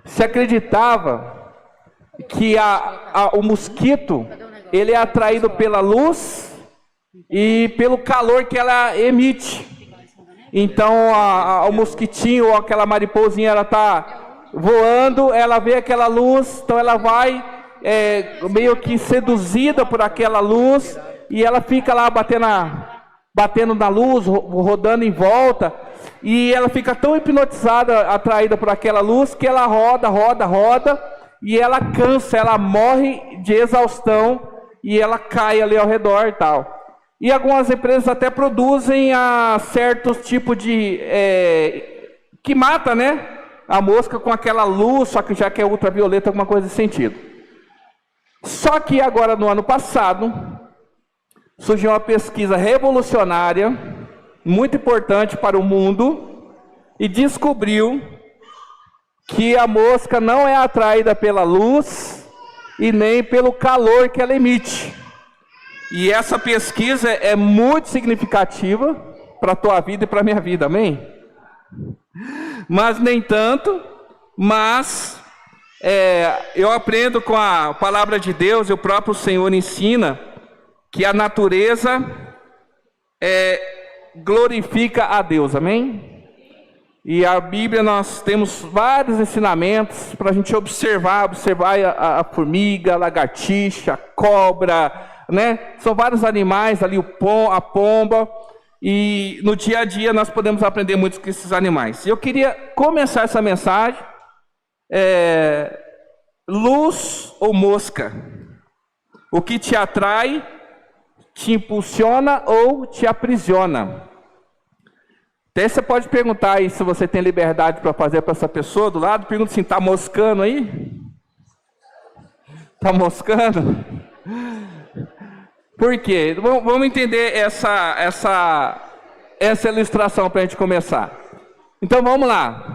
se acreditava que o mosquito ele é atraído pela luz e pelo calor que ela emite. Então o mosquitinho ou aquela mariposinha, ela está voando, ela vê aquela luz, então ela vai meio que seduzida por aquela luz e ela fica lá batendo na luz, rodando em volta, e ela fica tão hipnotizada, atraída por aquela luz, que ela roda, e ela cansa, ela morre de exaustão, e ela cai ali ao redor e tal. E algumas empresas até produzem certos tipos de... que mata, né? A mosca com aquela luz, só que já que é ultravioleta, alguma coisa nesse sentido. Só que agora, no ano passado, surgiu uma pesquisa revolucionária, muito importante para o mundo, e descobriu que a mosca não é atraída pela luz e nem pelo calor que ela emite. E essa pesquisa é muito significativa para a tua vida e para a minha vida, amém? Mas nem tanto, eu aprendo com a palavra de Deus, e o próprio Senhor ensina, que a natureza glorifica a Deus, amém? E a Bíblia, nós temos vários ensinamentos para a gente observar a formiga, a lagartixa, a cobra, né? São vários animais ali, a pomba, e no dia a dia nós podemos aprender muito com esses animais. Eu queria começar essa mensagem, luz ou mosca? O que te atrai, te impulsiona ou te aprisiona? Até você pode perguntar aí, se você tem liberdade para fazer para essa pessoa do lado, pergunta assim, está moscando aí? Está moscando? Por quê? Vamos entender essa ilustração para a gente começar. Então vamos lá.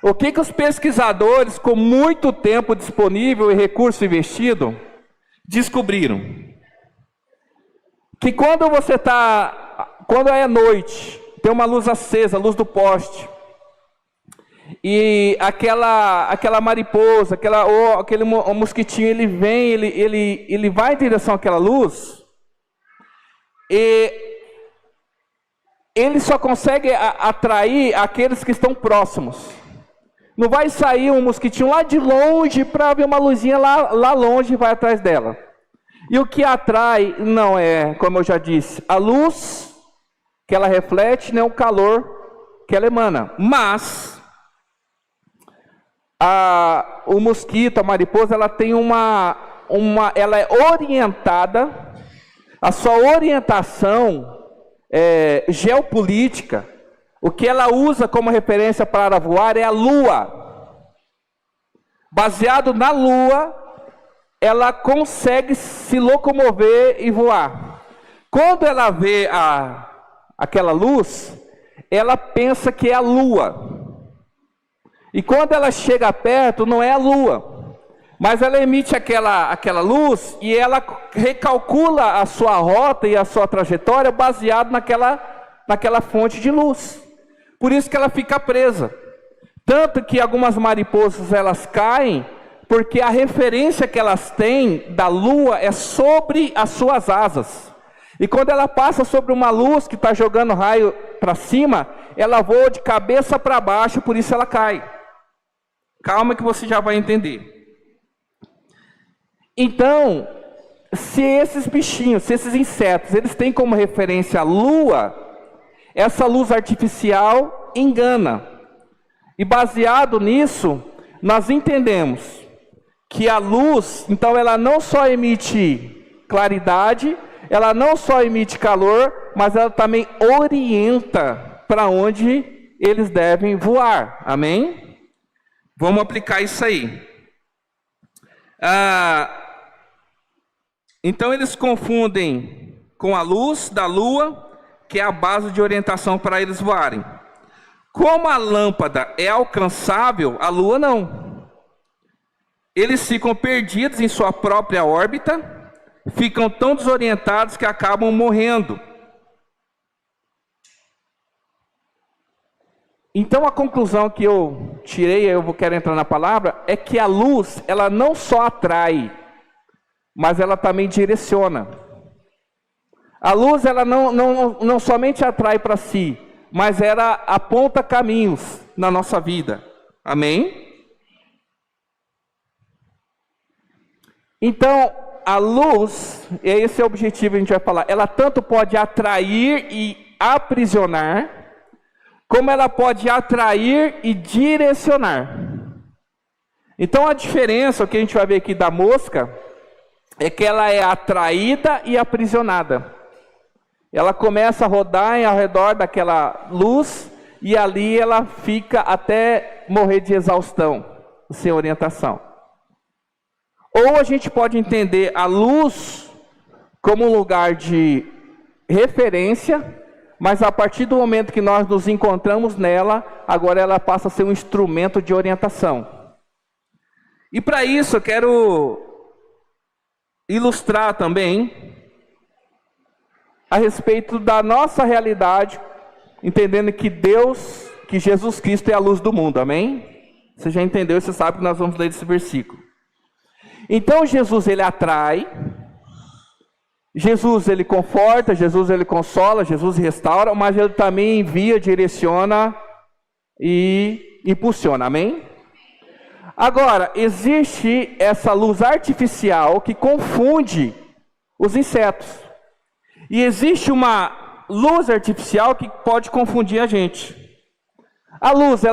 O que os pesquisadores, com muito tempo disponível e recurso investido, descobriram? Que quando é noite, tem uma luz acesa, a luz do poste, e aquela mariposa, aquele mosquitinho, ele vem, ele vai em direção àquela luz, e ele só consegue atrair aqueles que estão próximos. Não vai sair um mosquitinho lá de longe para ver uma luzinha lá longe e vai atrás dela. E o que atrai não é, como eu já disse, a luz que ela reflete, nem o calor que ela emana. Mas o mosquito, a mariposa, ela tem ela é orientada, a sua orientação geopolítica, o que ela usa como referência para voar é a lua. Baseado na lua, ela consegue se locomover e voar. Quando ela vê aquela luz, ela pensa que é a lua. E quando ela chega perto, não é a lua, mas ela emite aquela luz e ela recalcula a sua rota e a sua trajetória baseado naquela fonte de luz. Por isso que ela fica presa. Tanto que algumas mariposas elas caem porque a referência que elas têm da lua é sobre as suas asas. E quando ela passa sobre uma luz que está jogando raio para cima, ela voa de cabeça para baixo, por isso ela cai. Calma que você já vai entender. Então, se esses bichinhos, se esses insetos, eles têm como referência a lua, essa luz artificial engana. E baseado nisso, nós entendemos que a luz, então, ela não só emite claridade, ela não só emite calor, mas ela também orienta para onde eles devem voar. Amém? Vamos aplicar isso aí. Então eles confundem com a luz da lua, que é a base de orientação para eles voarem. Como a lâmpada é alcançável, a lua não. Eles ficam perdidos em sua própria órbita, ficam tão desorientados que acabam morrendo. Então a conclusão que eu tirei, quero entrar na palavra, é que a luz, ela não só atrai, mas ela também direciona. A luz, ela não somente atrai para si, mas ela aponta caminhos na nossa vida. Amém? Então, a luz, e esse é o objetivo que a gente vai falar, ela tanto pode atrair e aprisionar, como ela pode atrair e direcionar. Então, a diferença, o que a gente vai ver aqui da mosca, é que ela é atraída e aprisionada. Ela começa a rodar ao redor daquela luz, e ali ela fica até morrer de exaustão, sem orientação. Ou a gente pode entender a luz como um lugar de referência, mas a partir do momento que nós nos encontramos nela, agora ela passa a ser um instrumento de orientação. E para isso eu quero ilustrar também a respeito da nossa realidade, entendendo que que Jesus Cristo é a luz do mundo, amém? Você já entendeu, você sabe que nós vamos ler esse versículo. Então Jesus, ele atrai, Jesus, ele conforta, Jesus, ele consola, Jesus restaura, mas ele também envia, direciona e impulsiona, amém? Agora, existe essa luz artificial que confunde os insetos. E existe uma luz artificial que pode confundir a gente. A luz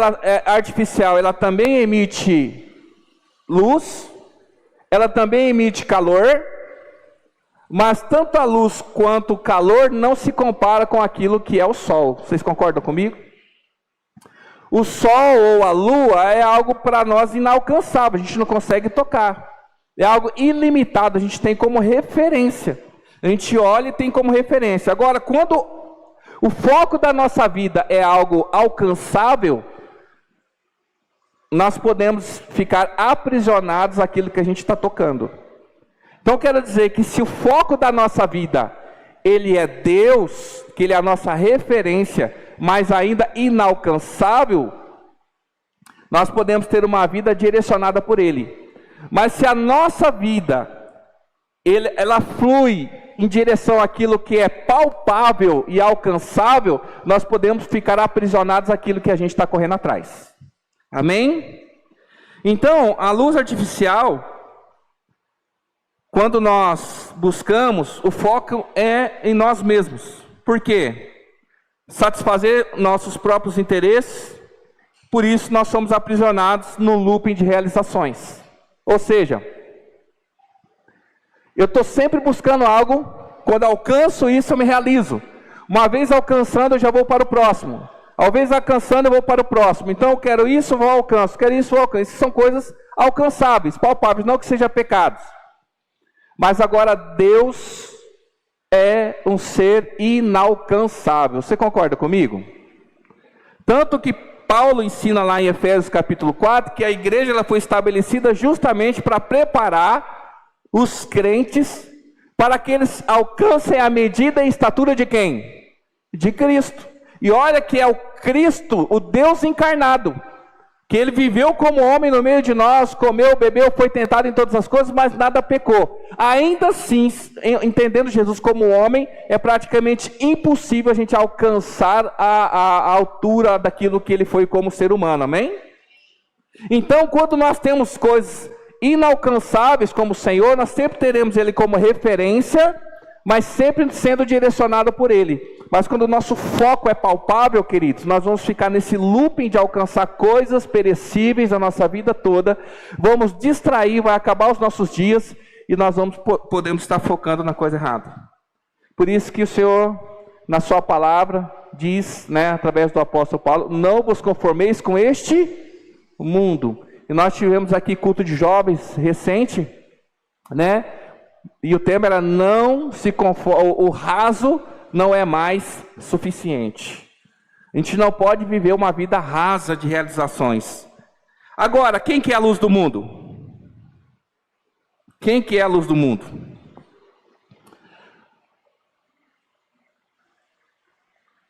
artificial, ela também emite luz, ela também emite calor, mas tanto a luz quanto o calor não se compara com aquilo que é o sol. Vocês concordam comigo? O sol ou a lua é algo para nós inalcançável, a gente não consegue tocar. É algo ilimitado, a gente tem como referência. A gente olha e tem como referência. Agora, quando o foco da nossa vida é algo alcançável, nós podemos ficar aprisionados àquilo que a gente está tocando. Então, quero dizer que se o foco da nossa vida, ele é Deus, que ele é a nossa referência, mas ainda inalcançável, nós podemos ter uma vida direcionada por Ele. Mas se a nossa vida, ela flui em direção àquilo que é palpável e alcançável, nós podemos ficar aprisionados àquilo que a gente está correndo atrás. Amém? Então, a luz artificial, quando nós buscamos, o foco é em nós mesmos. Por quê? Satisfazer nossos próprios interesses, por isso nós somos aprisionados no looping de realizações. Ou seja, eu estou sempre buscando algo, quando alcanço isso eu me realizo. Uma vez alcançando eu já vou para o próximo. Uma vez alcançando eu vou para o próximo. Então eu quero isso, eu vou alcanço. Quero isso, eu alcanço. Isso são coisas alcançáveis, palpáveis, não que sejam pecados. Mas agora Deus é um ser inalcançável. Você concorda comigo? Tanto que Paulo ensina lá em Efésios capítulo 4, que a igreja ela foi estabelecida justamente para preparar os crentes para que eles alcancem a medida e estatura de quem? De Cristo. E olha que é o Cristo, o Deus encarnado, que ele viveu como homem no meio de nós, comeu, bebeu, foi tentado em todas as coisas, mas nada pecou. Ainda assim, entendendo Jesus como homem, é praticamente impossível a gente alcançar a altura daquilo que ele foi como ser humano, amém? Então, quando nós temos coisas inalcançáveis como o Senhor, nós sempre teremos ele como referência, mas sempre sendo direcionado por ele. Mas quando o nosso foco é palpável, queridos, nós vamos ficar nesse looping de alcançar coisas perecíveis a nossa vida toda, vamos distrair, vai acabar os nossos dias e nós podemos estar focando na coisa errada. Por isso que o Senhor, na sua palavra, diz, através do apóstolo Paulo, não vos conformeis com este mundo. E nós tivemos aqui culto de jovens recente, e o tema era não se conforme, o raso não é mais suficiente. A gente não pode viver uma vida rasa de realizações. Agora, quem que é a luz do mundo? Quem que é a luz do mundo?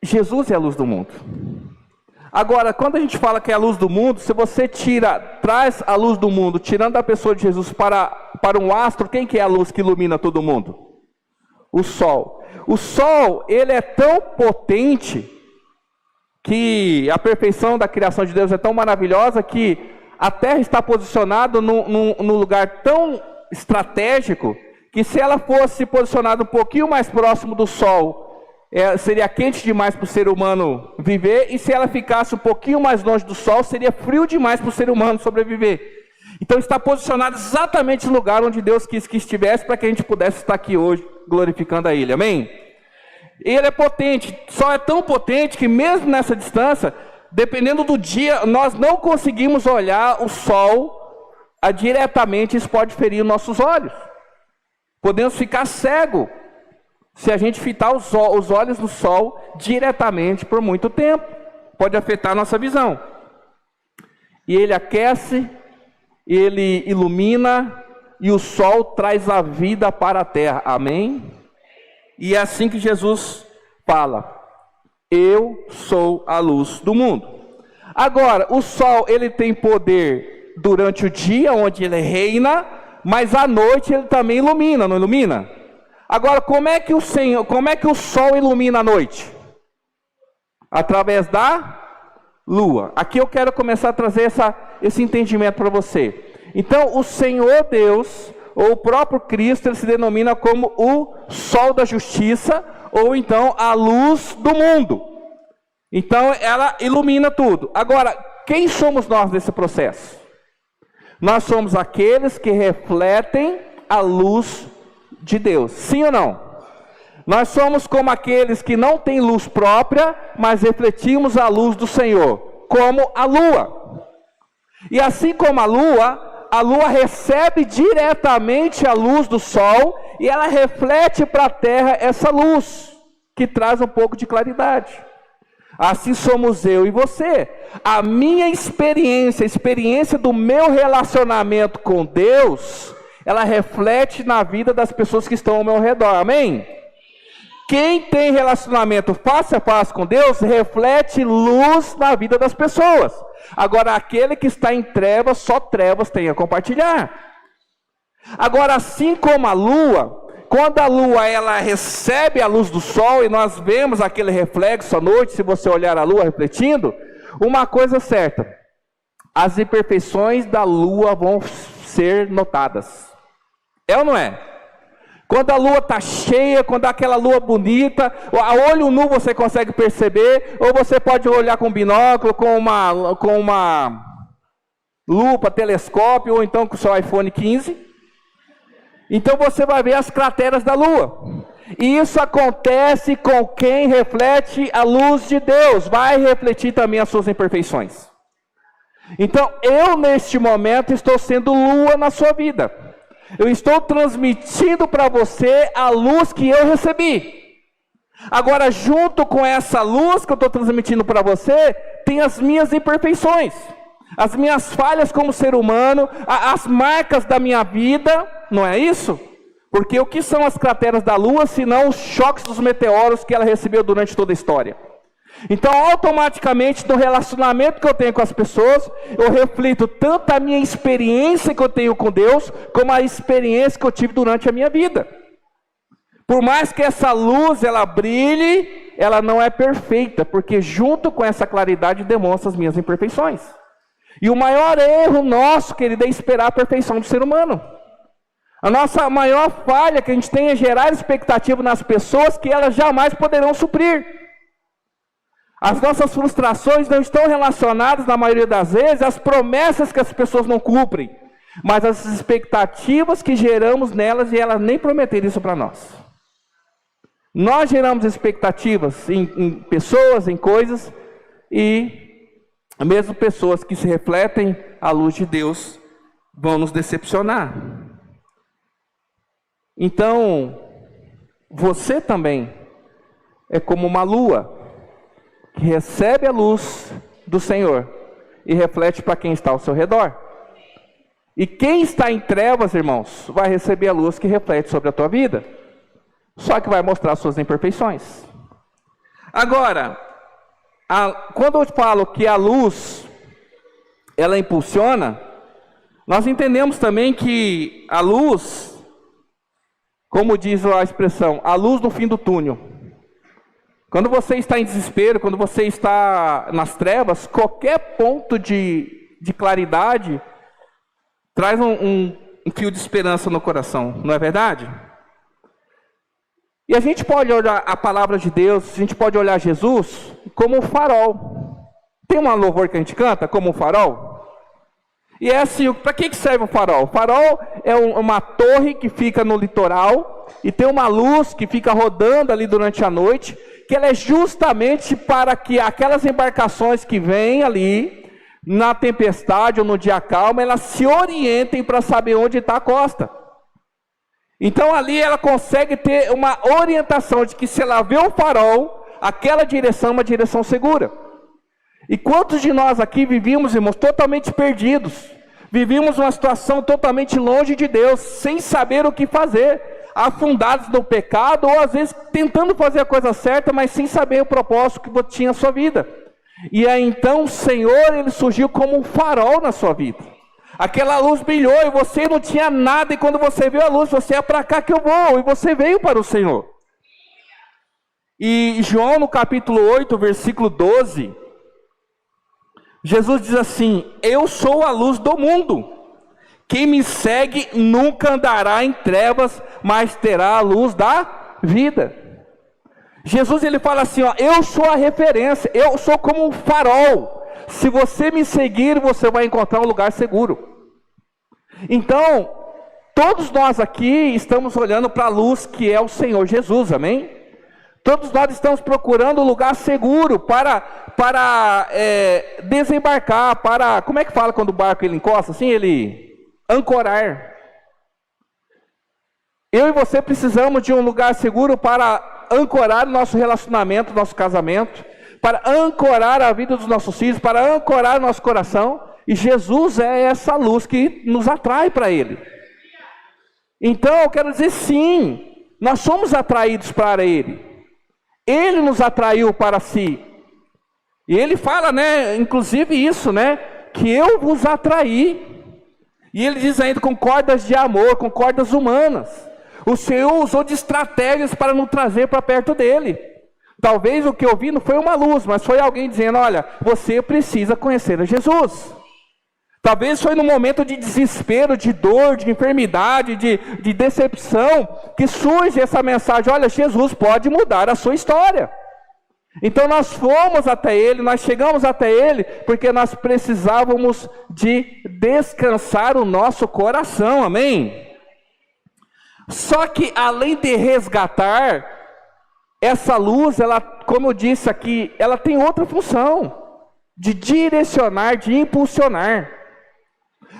Jesus é a luz do mundo. Agora, quando a gente fala que é a luz do mundo, se você traz a luz do mundo, tirando a pessoa de Jesus para um astro, quem que é a luz que ilumina todo mundo? O sol. O sol, ele é tão potente, que a perfeição da criação de Deus é tão maravilhosa, que a Terra está posicionada num lugar tão estratégico, que se ela fosse posicionada um pouquinho mais próximo do sol, seria quente demais para o ser humano viver, e se ela ficasse um pouquinho mais longe do sol, seria frio demais para o ser humano sobreviver. Então está posicionado exatamente no lugar onde Deus quis que estivesse, para que a gente pudesse estar aqui hoje, glorificando a Ele, amém? Ele é potente, só é tão potente que mesmo nessa distância, dependendo do dia, nós não conseguimos olhar o sol diretamente, isso pode ferir nossos olhos. Podemos ficar cegos se a gente fitar os olhos no sol diretamente por muito tempo. Pode afetar a nossa visão. E ele aquece, ele ilumina, e o sol traz a vida para a terra. Amém? E é assim que Jesus fala: eu sou a luz do mundo. Agora, o sol, ele tem poder durante o dia, onde ele reina, mas à noite ele também ilumina, não ilumina? Agora, como é que o sol ilumina a noite? Através da lua. Aqui eu quero começar a trazer esse entendimento para você. Então, o Senhor Deus, ou o próprio Cristo, ele se denomina como o sol da justiça, ou então a luz do mundo. Então, ela ilumina tudo. Agora, quem somos nós nesse processo? Nós somos aqueles que refletem a luz de Deus, sim ou não? Nós somos como aqueles que não têm luz própria, mas refletimos a luz do Senhor, como a lua. E assim como a lua recebe diretamente a luz do sol, e ela reflete para a terra essa luz, que traz um pouco de claridade. Assim somos eu e você. A minha experiência, a experiência do meu relacionamento com Deus, ela reflete na vida das pessoas que estão ao meu redor, amém? Quem tem relacionamento face a face com Deus, reflete luz na vida das pessoas. Agora, aquele que está em trevas, só trevas tem a compartilhar. Agora, assim como a lua, quando a lua ela recebe a luz do sol, e nós vemos aquele reflexo à noite, se você olhar a lua refletindo, uma coisa é certa: as imperfeições da lua vão ser notadas. É ou não é? Quando a lua está cheia, quando aquela lua bonita, a olho nu você consegue perceber, ou você pode olhar com binóculo, com uma lupa, telescópio, ou então com o seu iPhone 15. Então você vai ver as crateras da lua. E isso acontece com quem reflete a luz de Deus, vai refletir também as suas imperfeições. Então eu neste momento estou sendo lua na sua vida. Eu estou transmitindo para você a luz que eu recebi. Agora, junto com essa luz que eu estou transmitindo para você, tem as minhas imperfeições, as minhas falhas como ser humano, as marcas da minha vida, não é isso? Porque o que são as crateras da lua, senão os choques dos meteoros que ela recebeu durante toda a história? Então, automaticamente, no relacionamento que eu tenho com as pessoas, eu reflito tanto a minha experiência que eu tenho com Deus, como a experiência que eu tive durante a minha vida. Por mais que essa luz, ela brilhe, ela não é perfeita, porque junto com essa claridade demonstra as minhas imperfeições. E o maior erro nosso, querido, é esperar a perfeição do ser humano. A nossa maior falha que a gente tem é gerar expectativa nas pessoas que elas jamais poderão suprir. As nossas frustrações não estão relacionadas, na maioria das vezes, às promessas que as pessoas não cumprem, mas às expectativas que geramos nelas, e elas nem prometeram isso para nós. Nós geramos expectativas em pessoas, em coisas, e mesmo pessoas que se refletem à luz de Deus vão nos decepcionar. Então, você também é como uma lua, que recebe a luz do Senhor e reflete para quem está ao seu redor. E quem está em trevas, irmãos, vai receber a luz que reflete sobre a tua vida, só que vai mostrar suas imperfeições. Agora, Quando eu falo que a luz, ela impulsiona, nós entendemos também que a luz, como diz a expressão, a luz no fim do túnel. Quando você está em desespero, quando você está nas trevas, qualquer ponto de claridade traz um fio de esperança no coração, não é verdade? E a gente pode olhar a palavra de Deus, a gente pode olhar Jesus como um farol. Tem uma louvor que a gente canta, como um farol? E é assim, para que serve o farol? O farol é uma torre que fica no litoral e tem uma luz que fica rodando ali durante a noite, que ela é justamente para que aquelas embarcações que vêm ali na tempestade ou no dia calmo, elas se orientem para saber onde está a costa. Então ali ela consegue ter uma orientação de que se ela vê o farol, aquela direção é uma direção segura. E quantos de nós aqui vivíamos, irmãos, totalmente perdidos? Vivíamos uma situação totalmente longe de Deus, sem saber o que fazer, afundados no pecado, ou às vezes tentando fazer a coisa certa, mas sem saber o propósito que tinha a sua vida. E aí então o Senhor, Ele surgiu como um farol na sua vida. Aquela luz brilhou e você não tinha nada, e quando você viu a luz, você é para cá que eu vou, e você veio para o Senhor. E João no capítulo 8, versículo 12, Jesus diz assim: eu sou a luz do mundo, quem me segue nunca andará em trevas, mas terá a luz da vida. Jesus, ele fala assim, ó, eu sou a referência, eu sou como um farol, se você me seguir, você vai encontrar um lugar seguro. Então, todos nós aqui estamos olhando para a luz que é o Senhor Jesus, amém? Todos nós estamos procurando um lugar seguro para desembarcar, como é que fala quando o barco ele encosta? Assim, ele ancorar. Eu e você precisamos de um lugar seguro para ancorar o nosso relacionamento, nosso casamento, para ancorar a vida dos nossos filhos, para ancorar o nosso coração. E Jesus é essa luz que nos atrai para Ele. Então eu quero dizer sim, nós somos atraídos para Ele. Ele nos atraiu para si. E Ele fala, né, inclusive isso, né, que eu vos atraí. E Ele diz ainda com cordas de amor, com cordas humanas. O Senhor usou de estratégias para nos trazer para perto dEle. Talvez o que eu vi não foi uma luz, mas foi alguém dizendo, olha, você precisa conhecer a Jesus. Talvez foi num momento de desespero, de dor, de enfermidade, de decepção, que surge essa mensagem, olha, Jesus pode mudar a sua história. Então nós fomos até Ele, nós chegamos até Ele, porque nós precisávamos de descansar o nosso coração, amém? Só que além de resgatar, essa luz, ela, como eu disse aqui, ela tem outra função, de direcionar, de impulsionar.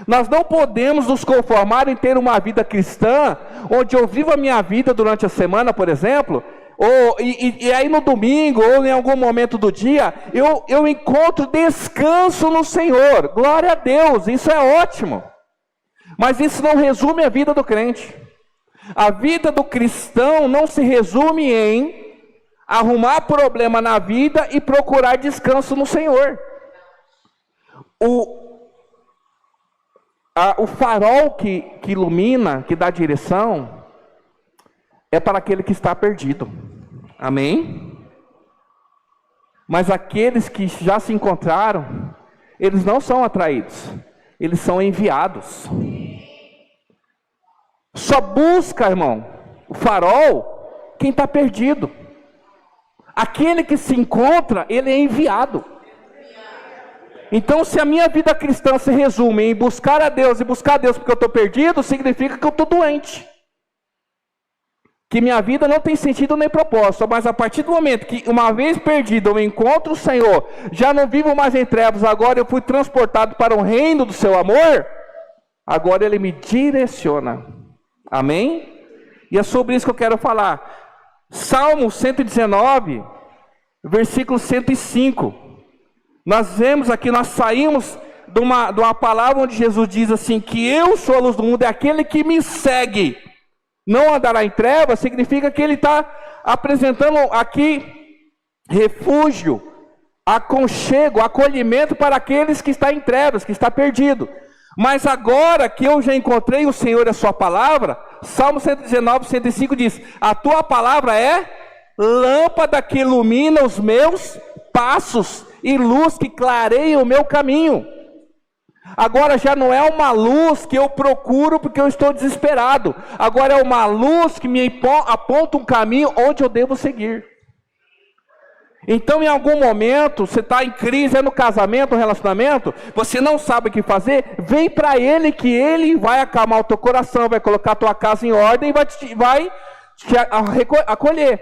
Nós não podemos nos conformar em ter uma vida cristã, onde eu vivo a minha vida durante a semana, por exemplo, e aí no domingo, ou em algum momento do dia, eu encontro descanso no Senhor. Glória a Deus, isso é ótimo. Mas isso não resume a vida do crente. A vida do cristão não se resume em arrumar problema na vida e procurar descanso no Senhor. O farol que ilumina, que dá direção, é para aquele que está perdido. Amém? Mas aqueles que já se encontraram, eles não são atraídos, eles são enviados. Só busca, irmão, o farol quem está perdido. Aquele que se encontra, ele é enviado. Então, se a minha vida cristã se resume em buscar a Deus, e buscar a Deus porque eu estou perdido, significa que eu estou doente. Que minha vida não tem sentido nem propósito. Mas a partir do momento que, uma vez perdido, eu encontro o Senhor, já não vivo mais em trevas, agora eu fui transportado para o reino do seu amor, agora Ele me direciona. Amém? E é sobre isso que eu quero falar. Salmo 119, versículo 105. Nós vemos aqui, nós saímos de uma palavra onde Jesus diz assim, que eu sou a luz do mundo, é aquele que me segue, não andará em trevas, significa que ele está apresentando aqui refúgio, aconchego, acolhimento para aqueles que estão em trevas, que está perdido. Mas agora que eu já encontrei o Senhor e a sua palavra, Salmo 119, 105 diz: a tua palavra é lâmpada que ilumina os meus passos e luz que clareia o meu caminho. Agora já não é uma luz que eu procuro porque eu estou desesperado. Agora é uma luz que me aponta um caminho onde eu devo seguir. Então, em algum momento, você está em crise, é no casamento, no relacionamento, você não sabe o que fazer, vem para Ele que Ele vai acalmar o teu coração, vai colocar a tua casa em ordem e vai te acolher.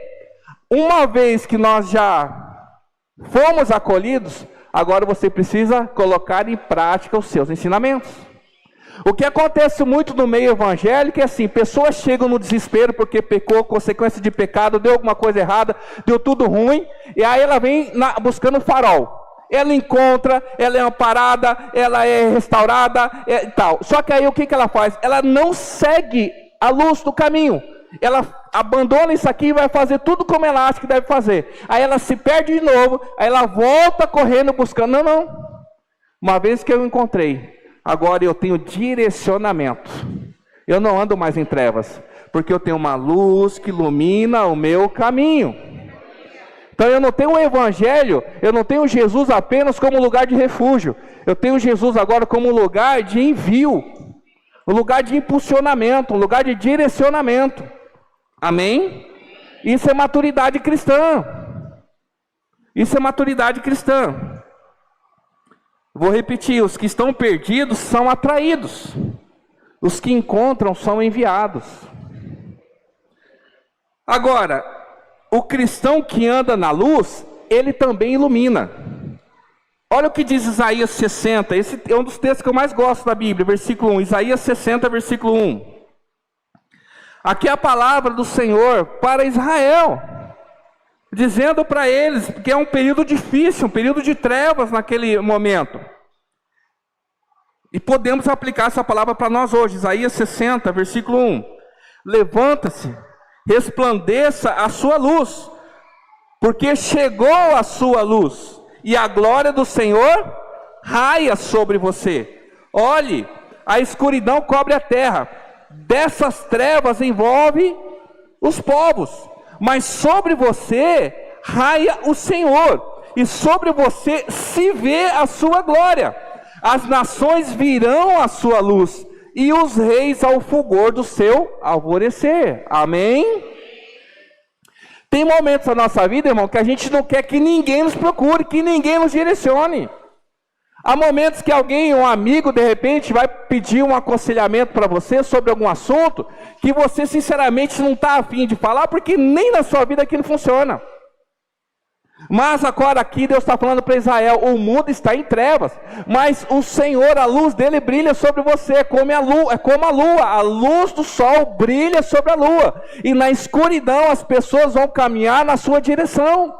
Uma vez que nós já fomos acolhidos, agora você precisa colocar em prática os seus ensinamentos. O que acontece muito no meio evangélico é assim: pessoas chegam no desespero porque pecou, consequência de pecado, deu alguma coisa errada, deu tudo ruim, e aí ela vem buscando o farol. Ela encontra, ela é amparada, ela é restaurada e tal. Só que aí o que ela faz? Ela não segue a luz do caminho. Ela abandona isso aqui e vai fazer tudo como ela acha que deve fazer. Aí ela se perde de novo, aí ela volta correndo buscando. Não. Uma vez que eu encontrei, agora eu tenho direcionamento. Eu não ando mais em trevas, porque eu tenho uma luz que ilumina o meu caminho. Então eu não tenho o evangelho, eu não tenho Jesus apenas como lugar de refúgio. Eu tenho Jesus agora como lugar de envio, um lugar de impulsionamento, um lugar de direcionamento. Amém? Isso é maturidade cristã. Isso é maturidade cristã. Vou repetir: os que estão perdidos são atraídos, os que encontram são enviados. Agora, o cristão que anda na luz, ele também ilumina. Olha o que diz Isaías 60, esse é um dos textos que eu mais gosto da Bíblia, versículo 1, Isaías 60, versículo 1. Aqui é a palavra do Senhor para Israel, dizendo para eles que é um período difícil, um período de trevas naquele momento. E podemos aplicar essa palavra para nós hoje. Isaías 60, versículo 1. Levanta-se, resplandeça a sua luz, porque chegou a sua luz, e a glória do Senhor raia sobre você. Olhe, a escuridão cobre a terra, dessas trevas envolve os povos, mas sobre você raia o Senhor, e sobre você se vê a sua glória. As nações virão à sua luz, e os reis ao fulgor do seu alvorecer. Amém? Tem momentos na nossa vida, irmão, que a gente não quer que ninguém nos procure, que ninguém nos direcione. Há momentos que alguém, um amigo, de repente, vai pedir um aconselhamento para você sobre algum assunto, que você sinceramente não está afim de falar, porque nem na sua vida aquilo funciona. Mas agora aqui Deus está falando para Israel: o mundo está em trevas, mas o Senhor, a luz dele brilha sobre você, como a lua, a luz do sol brilha sobre a lua, e na escuridão as pessoas vão caminhar na sua direção.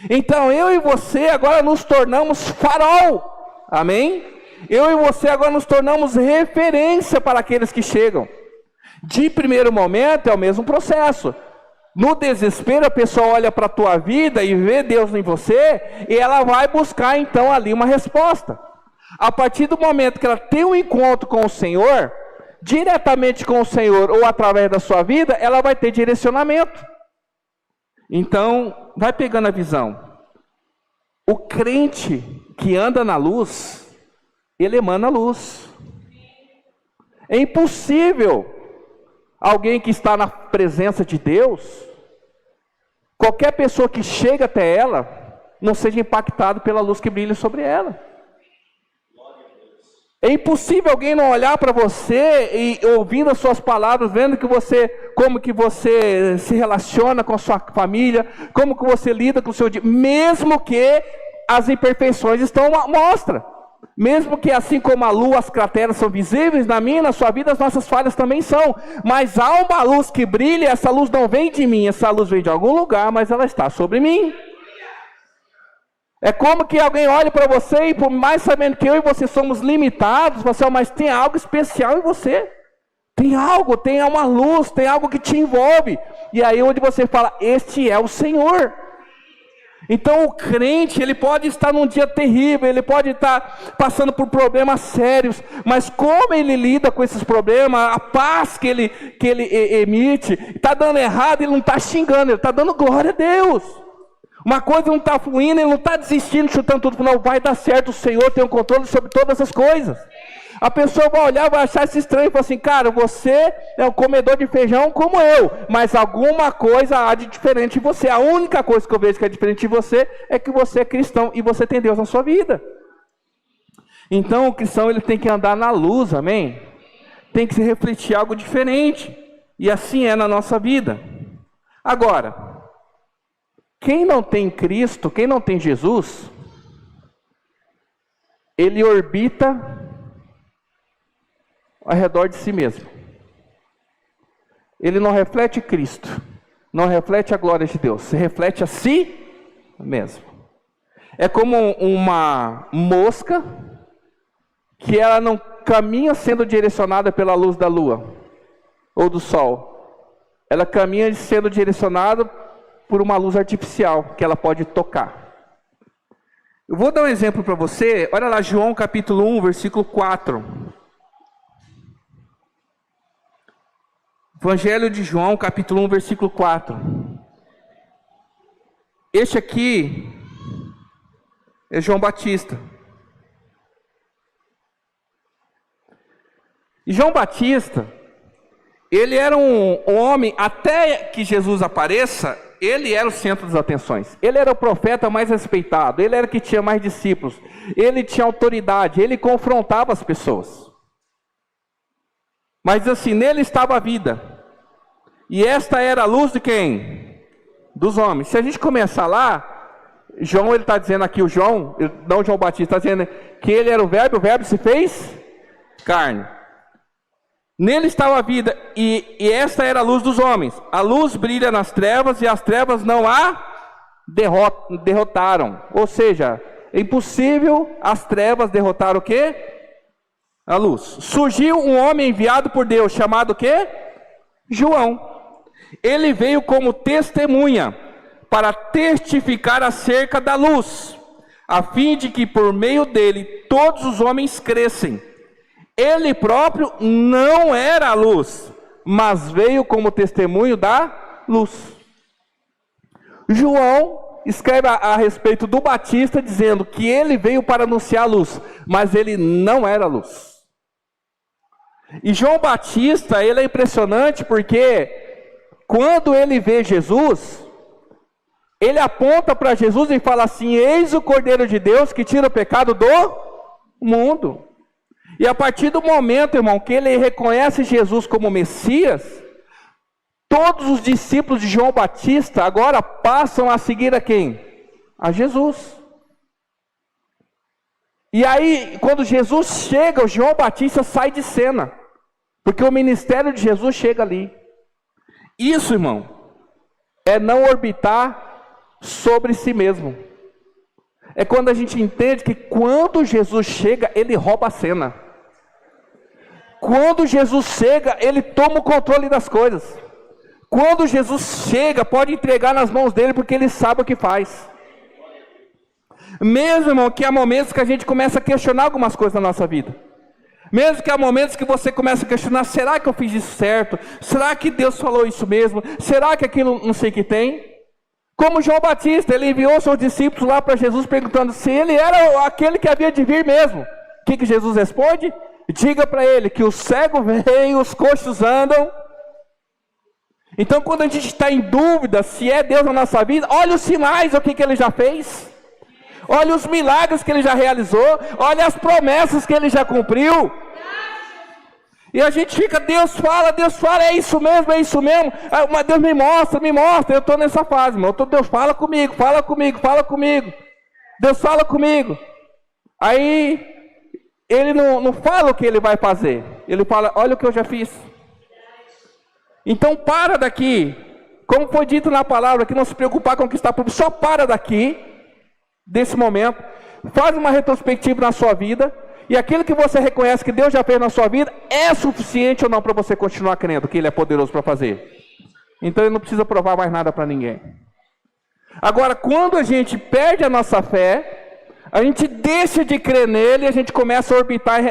Então eu e você agora nos tornamos farol, amém? Eu e você agora nos tornamos referência para aqueles que chegam. De primeiro momento é o mesmo processo. No desespero, a pessoa olha para a tua vida e vê Deus em você, e ela vai buscar então ali uma resposta. A partir do momento que ela tem um encontro com o Senhor, diretamente com o Senhor ou através da sua vida, ela vai ter direcionamento. Então, vai pegando a visão. O crente que anda na luz, ele emana luz. É impossível alguém que está na presença de Deus, qualquer pessoa que chega até ela, não seja impactado pela luz que brilha sobre ela. É impossível alguém não olhar para você e ouvindo as suas palavras, vendo que você, como que você se relaciona com a sua família, como que você lida com o seu dia, mesmo que as imperfeições estão à mostra. Mesmo que assim como a lua, as crateras são visíveis, na minha, na sua vida, as nossas falhas também são. Mas há uma luz que brilha, essa luz não vem de mim, essa luz vem de algum lugar, mas ela está sobre mim. É como que alguém olha para você e por mais sabendo que eu e você somos limitados, você, mas tem algo especial em você. Tem algo, tem uma luz, tem algo que te envolve. E aí onde você fala: este é o Senhor. Então o crente, ele pode estar num dia terrível, ele pode estar passando por problemas sérios, mas como ele lida com esses problemas, a paz que ele emite, está dando errado, ele não está xingando, ele está dando glória a Deus. Uma coisa não está fluindo, ele não está desistindo, chutando tudo, não, vai dar certo, o Senhor tem o controle sobre todas as coisas. A pessoa vai olhar, vai achar isso estranho, e falar assim, cara, você é um comedor de feijão como eu, mas alguma coisa há de diferente em você. A única coisa que eu vejo que é diferente de você é que você é cristão e você tem Deus na sua vida. Então o cristão, ele tem que andar na luz, amém? Tem que se refletir algo diferente, e assim é na nossa vida. Agora, quem não tem Cristo, quem não tem Jesus, ele orbita ao redor de si mesmo. Ele não reflete Cristo, não reflete a glória de Deus, se reflete a si mesmo. É como uma mosca que ela não caminha sendo direcionada pela luz da lua ou do sol. Ela caminha sendo direcionada por uma luz artificial que ela pode tocar. Eu vou dar um exemplo para você. Olha lá, João capítulo 1, versículo 4. Evangelho de João, capítulo 1, versículo 4. Este aqui é João Batista. E João Batista, ele era um homem, até que Jesus apareça, ele era o centro das atenções. Ele era o profeta mais respeitado, ele era o que tinha mais discípulos, ele tinha autoridade, ele confrontava as pessoas. Mas assim, nele estava a vida. E esta era a luz de quem? Dos homens. Se a gente começar lá, João, ele está dizendo aqui, não João Batista, está dizendo que ele era o verbo se fez carne. Nele estava a vida, e esta era a luz dos homens. A luz brilha nas trevas, e as trevas não a derrotaram. Ou seja, é impossível as trevas derrotar o quê? A luz. Surgiu um homem enviado por Deus, chamado o quê? João. Ele veio como testemunha, para testificar acerca da luz, a fim de que por meio dele todos os homens crescem. Ele próprio não era a luz, mas veio como testemunho da luz. João escreve a respeito do Batista, dizendo que ele veio para anunciar a luz, mas ele não era a luz. E João Batista, ele é impressionante porque quando ele vê Jesus, ele aponta para Jesus e fala assim: eis o Cordeiro de Deus que tira o pecado do mundo. E a partir do momento, irmão, que ele reconhece Jesus como Messias, todos os discípulos de João Batista agora passam a seguir a quem? A Jesus. E aí, quando Jesus chega, o João Batista sai de cena, porque o ministério de Jesus chega ali. Isso, irmão, é não orbitar sobre si mesmo. É quando a gente entende que quando Jesus chega, ele rouba a cena. Quando Jesus chega, ele toma o controle das coisas. Quando Jesus chega, pode entregar nas mãos dele, porque ele sabe o que faz. Mesmo, irmão, que há momentos que a gente começa a questionar algumas coisas na nossa vida. Mesmo que há momentos que você começa a questionar: será que eu fiz isso certo? Será que Deus falou isso mesmo? Será que aquilo não sei o que tem? Como João Batista, ele enviou seus discípulos lá para Jesus, perguntando se ele era aquele que havia de vir mesmo. O que Jesus responde? Diga para ele que o cego vem, os coxos andam. Então, quando a gente está em dúvida se é Deus na nossa vida, olha os sinais, o que ele já fez. Olha os milagres que ele já realizou. Olha as promessas que ele já cumpriu. E a gente fica: Deus fala, é isso mesmo, é isso mesmo. Mas Deus me mostra, eu estou nessa fase, irmão. Deus fala comigo. Deus fala comigo. Aí, ele não fala o que ele vai fazer. Ele fala: olha o que eu já fiz. Então para daqui. Como foi dito na palavra, que não se preocupar com o que está por vir. Só para daqui, desse momento. Faz uma retrospectiva na sua vida. E aquilo que você reconhece que Deus já fez na sua vida é suficiente ou não para você continuar crendo que Ele é poderoso para fazer. Então Ele não precisa provar mais nada para ninguém. Agora, quando a gente perde a nossa fé, a gente deixa de crer nele e a gente começa a orbitar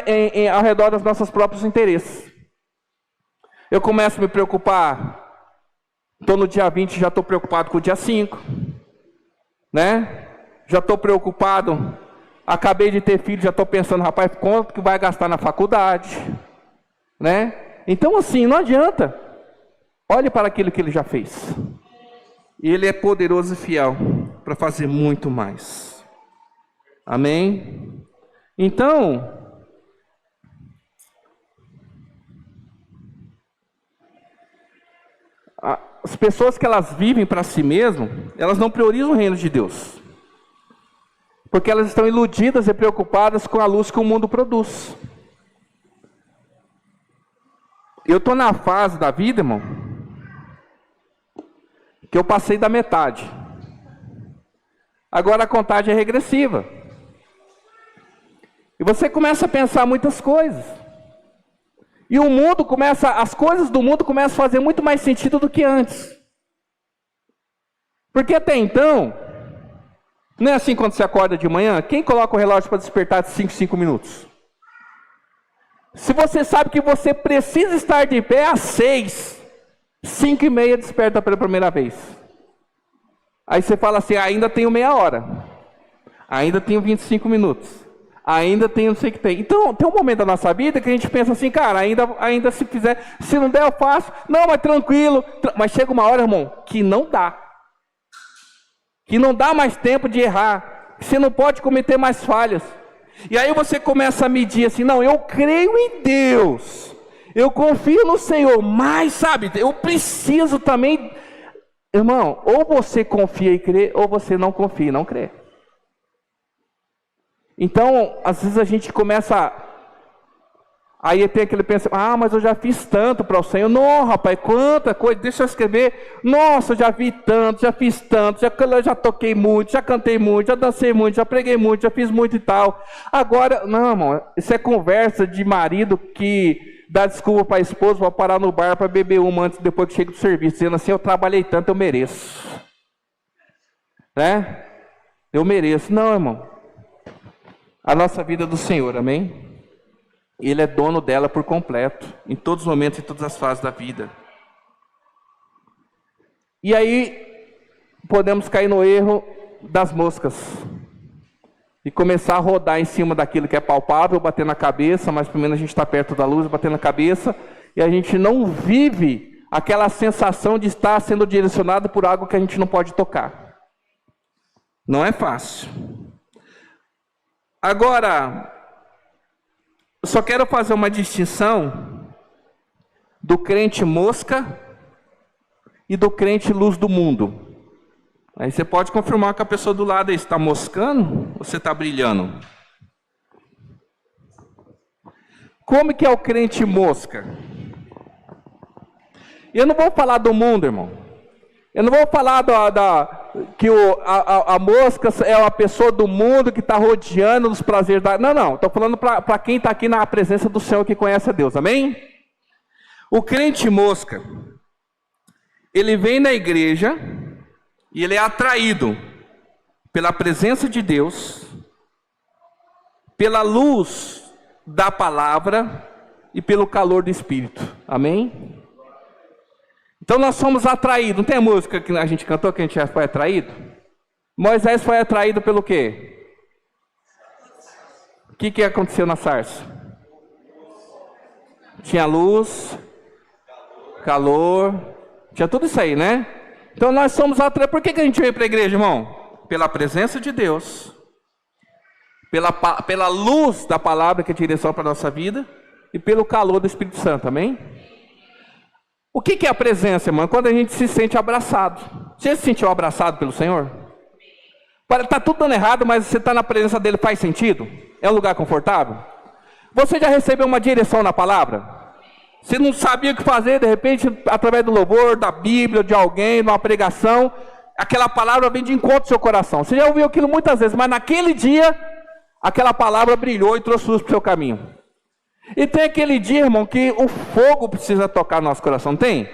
ao redor dos nossos próprios interesses. Eu começo a me preocupar, estou no dia 20, já estou preocupado com o dia 5, né? Já estou preocupado, acabei de ter filho, já estou pensando, rapaz, quanto que vai gastar na faculdade, né? Então assim, não adianta, olhe para aquilo que ele já fez. Ele é poderoso e fiel para fazer muito mais. Amém? Então, as pessoas que elas vivem para si mesmas, elas não priorizam o reino de Deus. Porque elas estão iludidas e preocupadas com a luz que o mundo produz. Eu estou na fase da vida, irmão, que eu passei da metade. Agora a contagem é regressiva. E você começa a pensar muitas coisas. E o mundo começa, as coisas do mundo começam a fazer muito mais sentido do que antes. Porque até então, não é assim quando você acorda de manhã, quem coloca o relógio para despertar de 5 minutos? Se você sabe que você precisa estar de pé às 6, 5:30 desperta pela primeira vez. Aí você fala assim, ainda tenho meia hora. Ainda tenho 25 minutos. Ainda tenho não sei o que tem. Então, tem um momento da nossa vida que a gente pensa assim, cara, ainda se fizer, se não der eu faço. Não, mas tranquilo. Mas chega uma hora, irmão, que não dá. Que não dá mais tempo de errar. Você não pode cometer mais falhas. E aí você começa a medir assim, não, eu creio em Deus. Eu confio no Senhor, mas sabe, eu preciso também... Irmão, ou você confia e crê, ou você não confia e não crê. Então, às vezes a gente começa... Aí tem aquele pensamento, mas eu já fiz tanto para o Senhor. Não, rapaz, quanta coisa, deixa eu escrever. Nossa, eu já vi tanto, já fiz tanto, já toquei muito, já cantei muito, já dancei muito, já preguei muito, já fiz muito e tal. Agora, não, irmão, isso é conversa de marido que dá desculpa para a esposa, vai parar no bar para beber uma antes, depois que chega do serviço, dizendo assim, eu trabalhei tanto, eu mereço. Né? Eu mereço. Não, irmão. A nossa vida é do Senhor, amém? Ele é dono dela por completo, em todos os momentos e todas as fases da vida. E aí, podemos cair no erro das moscas. E começar a rodar em cima daquilo que é palpável, bater na cabeça, mas primeiro a gente está perto da luz, bater na cabeça, e a gente não vive aquela sensação de estar sendo direcionado por algo que a gente não pode tocar. Não é fácil. Agora, eu só quero fazer uma distinção do crente mosca e do crente luz do mundo. Aí você pode confirmar que a pessoa do lado está moscando ou você está brilhando? Como que é o crente mosca? Eu não vou falar do mundo, irmão. Eu não vou falar que a mosca é uma pessoa do mundo que está rodeando os prazeres da... Não. Estou falando para quem está aqui na presença do Senhor que conhece a Deus. Amém? O crente mosca, ele vem na igreja e ele é atraído pela presença de Deus, pela luz da palavra e pelo calor do Espírito. Amém? Então nós somos atraídos. Não tem a música que a gente cantou que a gente já foi atraído? Moisés foi atraído pelo quê? O que aconteceu na sarça? Tinha luz, calor, tinha tudo isso aí, né? Então nós somos atraídos. Por que a gente veio para a igreja, irmão? Pela presença de Deus, pela luz da palavra que é direção para a nossa vida e pelo calor do Espírito Santo, amém? O que é a presença, irmão? Quando a gente se sente abraçado. Você se sentiu abraçado pelo Senhor? Está tudo dando errado, mas você está na presença dele, faz sentido? É um lugar confortável? Você já recebeu uma direção na palavra? Você não sabia o que fazer, de repente, através do louvor, da Bíblia, de alguém, de uma pregação, aquela palavra vem de encontro ao seu coração. Você já ouviu aquilo muitas vezes, mas naquele dia, aquela palavra brilhou e trouxe luz para o seu caminho. E tem aquele dia, irmão, que o fogo precisa tocar no nosso coração, tem?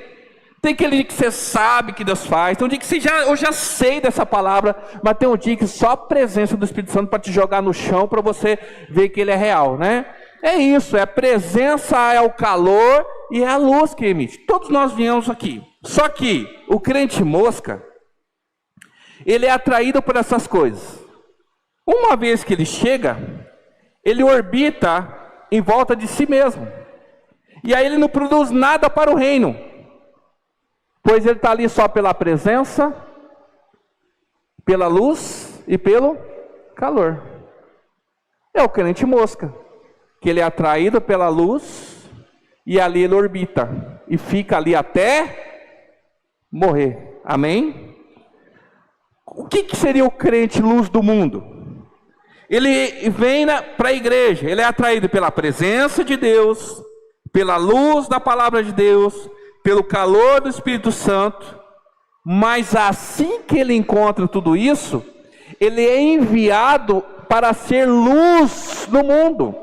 Tem aquele dia que você sabe que Deus faz. Tem um dia que eu já sei dessa palavra, mas tem um dia que só a presença do Espírito Santo para te jogar no chão, para você ver que ele é real, né? É isso, é a presença, é o calor e é a luz que emite. Todos nós viemos aqui. Só que o crente mosca, ele é atraído por essas coisas. Uma vez que ele chega, ele orbita em volta de si mesmo. E aí ele não produz nada para o reino. Pois ele está ali só pela presença, pela luz e pelo calor. É o crente mosca, que ele é atraído pela luz e ali ele orbita e fica ali até morrer. Amém? O que seria o crente luz do mundo? Ele vem para a igreja, ele é atraído pela presença de Deus, pela luz da palavra de Deus, pelo calor do Espírito Santo, mas assim que ele encontra tudo isso, ele é enviado para ser luz no mundo.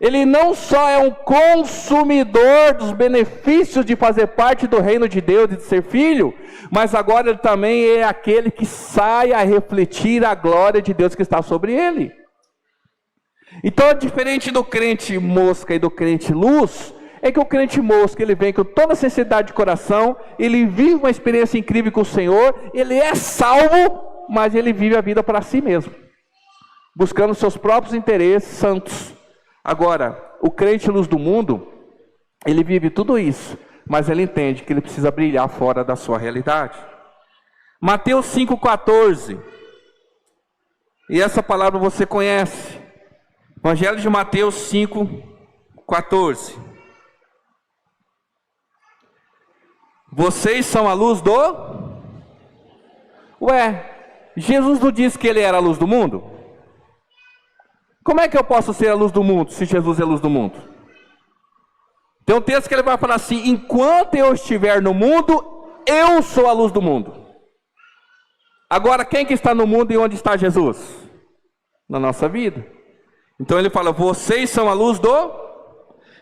Ele não só é um consumidor dos benefícios de fazer parte do reino de Deus e de ser filho, mas agora ele também é aquele que sai a refletir a glória de Deus que está sobre ele. Então, diferente do crente mosca e do crente luz, é que o crente mosca, ele vem com toda a sinceridade de coração, ele vive uma experiência incrível com o Senhor, ele é salvo, mas ele vive a vida para si mesmo, buscando seus próprios interesses santos. Agora, o crente luz do mundo, ele vive tudo isso, mas ele entende que ele precisa brilhar fora da sua realidade. Mateus 5,14, e essa palavra você conhece, Evangelho de Mateus 5,14. Vocês são a luz do... Jesus não disse que ele era a luz do mundo? Como é que eu posso ser a luz do mundo, se Jesus é a luz do mundo? Tem um texto que ele vai falar assim: enquanto eu estiver no mundo, eu sou a luz do mundo. Agora, quem que está no mundo e onde está Jesus? Na nossa vida. Então ele fala, vocês são a luz do...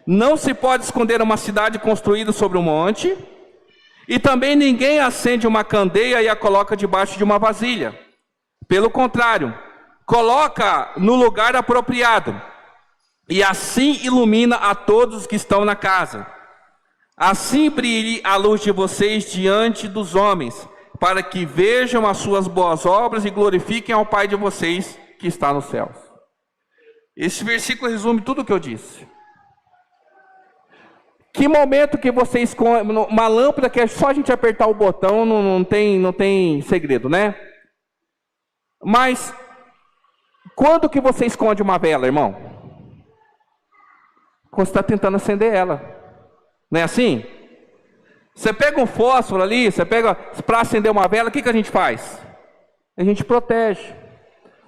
Não se pode esconder uma cidade construída sobre um monte, e também ninguém acende uma candeia e a coloca debaixo de uma vasilha. Pelo contrário, coloca no lugar apropriado, e assim ilumina a todos que estão na casa. Assim brilhe a luz de vocês diante dos homens, para que vejam as suas boas obras e glorifiquem ao Pai de vocês que está nos céus. Esse versículo resume tudo o que eu disse. Que momento que você esconde uma lâmpada que é só a gente apertar o botão, não tem segredo, né? Mas quando que você esconde uma vela, irmão? Quando você está tentando acender ela. Não é assim? Você pega um fósforo ali, você pega para acender uma vela, o que a gente faz? A gente protege.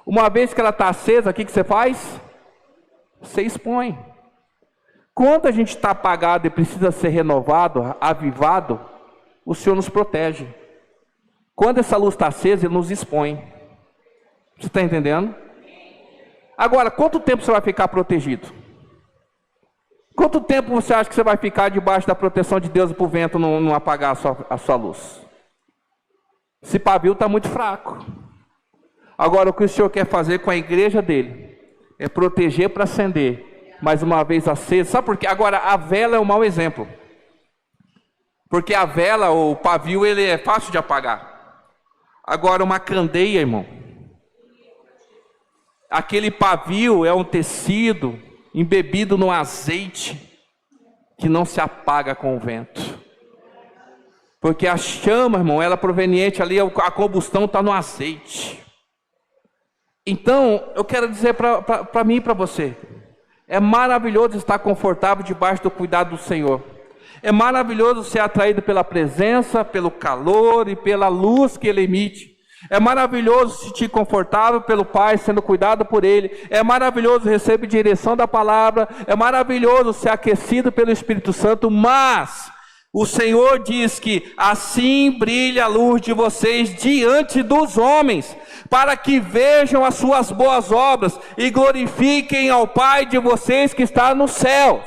Uma vez que ela está acesa, o que você faz? Você expõe. Quando a gente está apagado e precisa ser renovado, avivado, o Senhor nos protege. Quando essa luz está acesa, Ele nos expõe. Você está entendendo? Agora, quanto tempo você vai ficar protegido? Quanto tempo você acha que você vai ficar debaixo da proteção de Deus para o vento não apagar a sua luz? Esse pavio está muito fraco. Agora, o que o Senhor quer fazer com a igreja dele é proteger para acender. Mais uma vez acesa. Sabe por quê? Agora, a vela é um mau exemplo. Porque a vela, o pavio, ele é fácil de apagar. Agora, uma candeia, irmão. Aquele pavio é um tecido embebido no azeite que não se apaga com o vento. Porque a chama, irmão, ela é proveniente ali, a combustão está no azeite. Então, eu quero dizer para mim e para você, é maravilhoso estar confortável debaixo do cuidado do Senhor. É maravilhoso ser atraído pela presença, pelo calor e pela luz que Ele emite. É maravilhoso se sentir confortável pelo Pai, sendo cuidado por Ele. É maravilhoso receber direção da palavra. É maravilhoso ser aquecido pelo Espírito Santo. Mas o Senhor diz que assim brilha a luz de vocês diante dos homens, para que vejam as suas boas obras e glorifiquem ao Pai de vocês que está nos céus.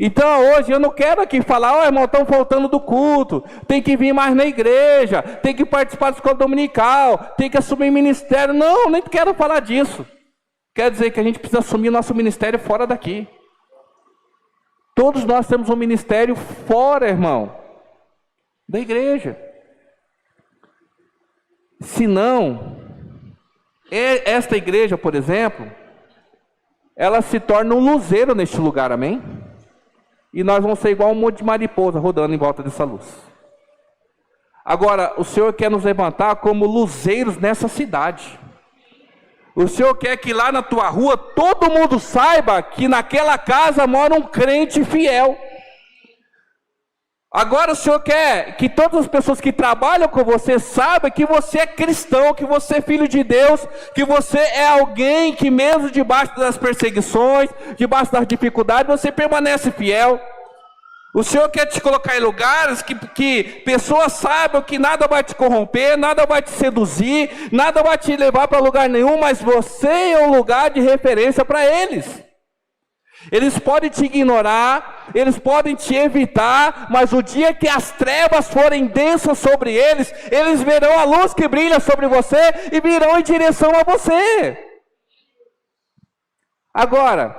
Então hoje eu não quero aqui falar, ó irmão, estão faltando do culto, tem que vir mais na igreja, tem que participar da escola dominical, tem que assumir ministério. Não, nem quero falar disso. Quer dizer que a gente precisa assumir nosso ministério fora daqui. Todos nós temos um ministério fora, irmão, da igreja. Se não, esta igreja, por exemplo, ela se torna um luzeiro neste lugar, amém? E nós vamos ser igual um monte de mariposa rodando em volta dessa luz. Agora, o Senhor quer nos levantar como luzeiros nessa cidade. O Senhor quer que lá na tua rua todo mundo saiba que naquela casa mora um crente fiel. Agora o Senhor quer que todas as pessoas que trabalham com você saibam que você é cristão, que você é filho de Deus, que você é alguém que mesmo debaixo das perseguições, debaixo das dificuldades, você permanece fiel. O Senhor quer te colocar em lugares que pessoas saibam que nada vai te corromper, nada vai te seduzir, nada vai te levar para lugar nenhum, mas você é um lugar de referência para eles. Eles podem te ignorar, eles podem te evitar, mas o dia que as trevas forem densas sobre eles, eles verão a luz que brilha sobre você e virão em direção a você. Agora,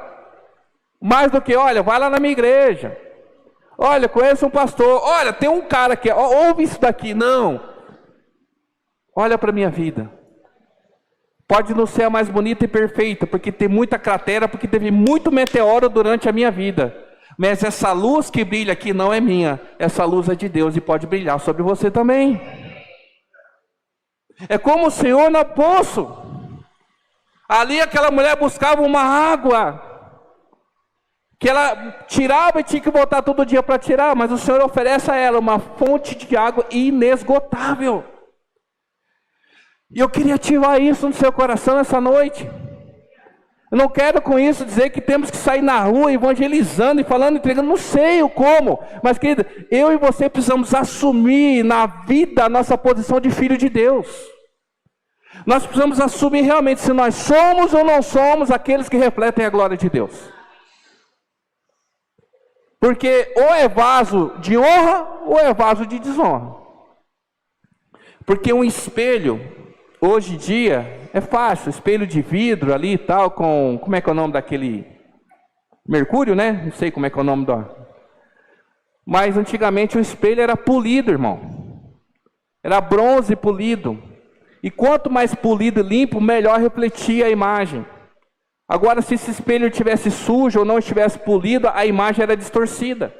mais do que, olha, vai lá na minha igreja. Olha, conheço um pastor. Olha, tem um cara que ouve isso daqui. Não. Olha para a minha vida. Pode não ser a mais bonita e perfeita, porque tem muita cratera, porque teve muito meteoro durante a minha vida. Mas essa luz que brilha aqui não é minha. Essa luz é de Deus e pode brilhar sobre você também. É como o Senhor no poço. Ali aquela mulher buscava uma água que ela tirava e tinha que voltar todo dia para tirar, mas o Senhor oferece a ela uma fonte de água inesgotável. E eu queria ativar isso no seu coração essa noite. Eu não quero com isso dizer que temos que sair na rua evangelizando e falando, entregando, não sei o como, mas querido, eu e você precisamos assumir na vida a nossa posição de filho de Deus. Nós precisamos assumir realmente se nós somos ou não somos aqueles que refletem a glória de Deus. Porque ou é vaso de honra ou é vaso de desonra. Porque um espelho, hoje em dia, é fácil, espelho de vidro ali e tal, com, como é que é o nome daquele, mercúrio, né? Não sei como é que é o nome do... Mas antigamente o espelho era polido, irmão. Era bronze polido. E quanto mais polido e limpo, melhor refletia a imagem. Agora, se esse espelho estivesse sujo ou não estivesse polido, a imagem era distorcida.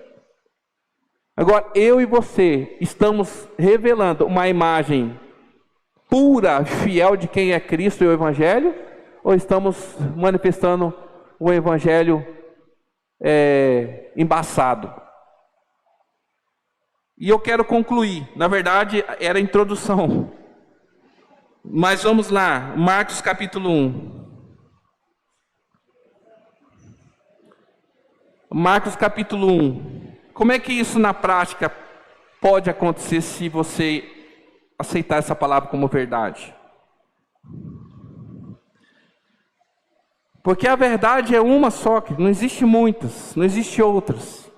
Agora, eu e você estamos revelando uma imagem pura, fiel de quem é Cristo e o Evangelho? Ou estamos manifestando o Evangelho embaçado? E eu quero concluir. Na verdade, era a introdução. Mas vamos lá, Marcos capítulo 1. Marcos capítulo 1. Como é que isso na prática pode acontecer se você aceitar essa palavra como verdade? Porque a verdade é uma só, não existe muitas, não existe outras.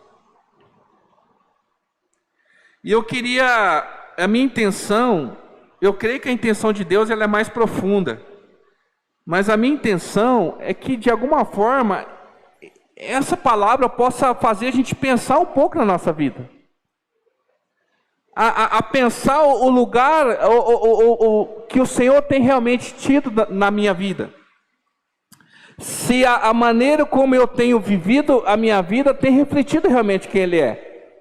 E eu queria, a minha intenção, eu creio que a intenção de Deus ela é mais profunda. Mas a minha intenção é que de alguma forma essa palavra possa fazer a gente pensar um pouco na nossa vida. A pensar o lugar que o Senhor tem realmente tido na minha vida. Se a maneira como eu tenho vivido a minha vida tem refletido realmente quem Ele é.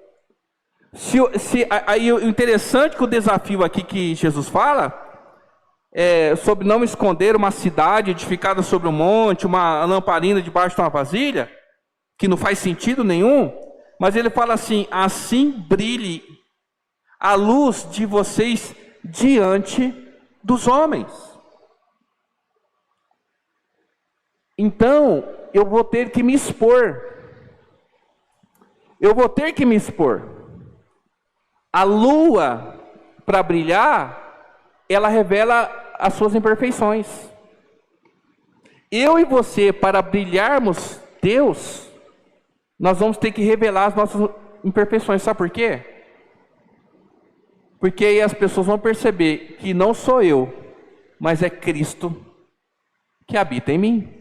Aí o interessante que o desafio aqui que Jesus fala é sobre não esconder uma cidade edificada sobre um monte, uma lamparina debaixo de uma vasilha, que não faz sentido nenhum, mas ele fala assim: assim brilhe a luz de vocês diante dos homens. Então, eu vou ter que me expor. Eu vou ter que me expor. A lua, para brilhar, ela revela as suas imperfeições. Eu e você, para brilharmos Deus, nós vamos ter que revelar as nossas imperfeições. Sabe por quê? Porque aí as pessoas vão perceber que não sou eu, mas é Cristo que habita em mim.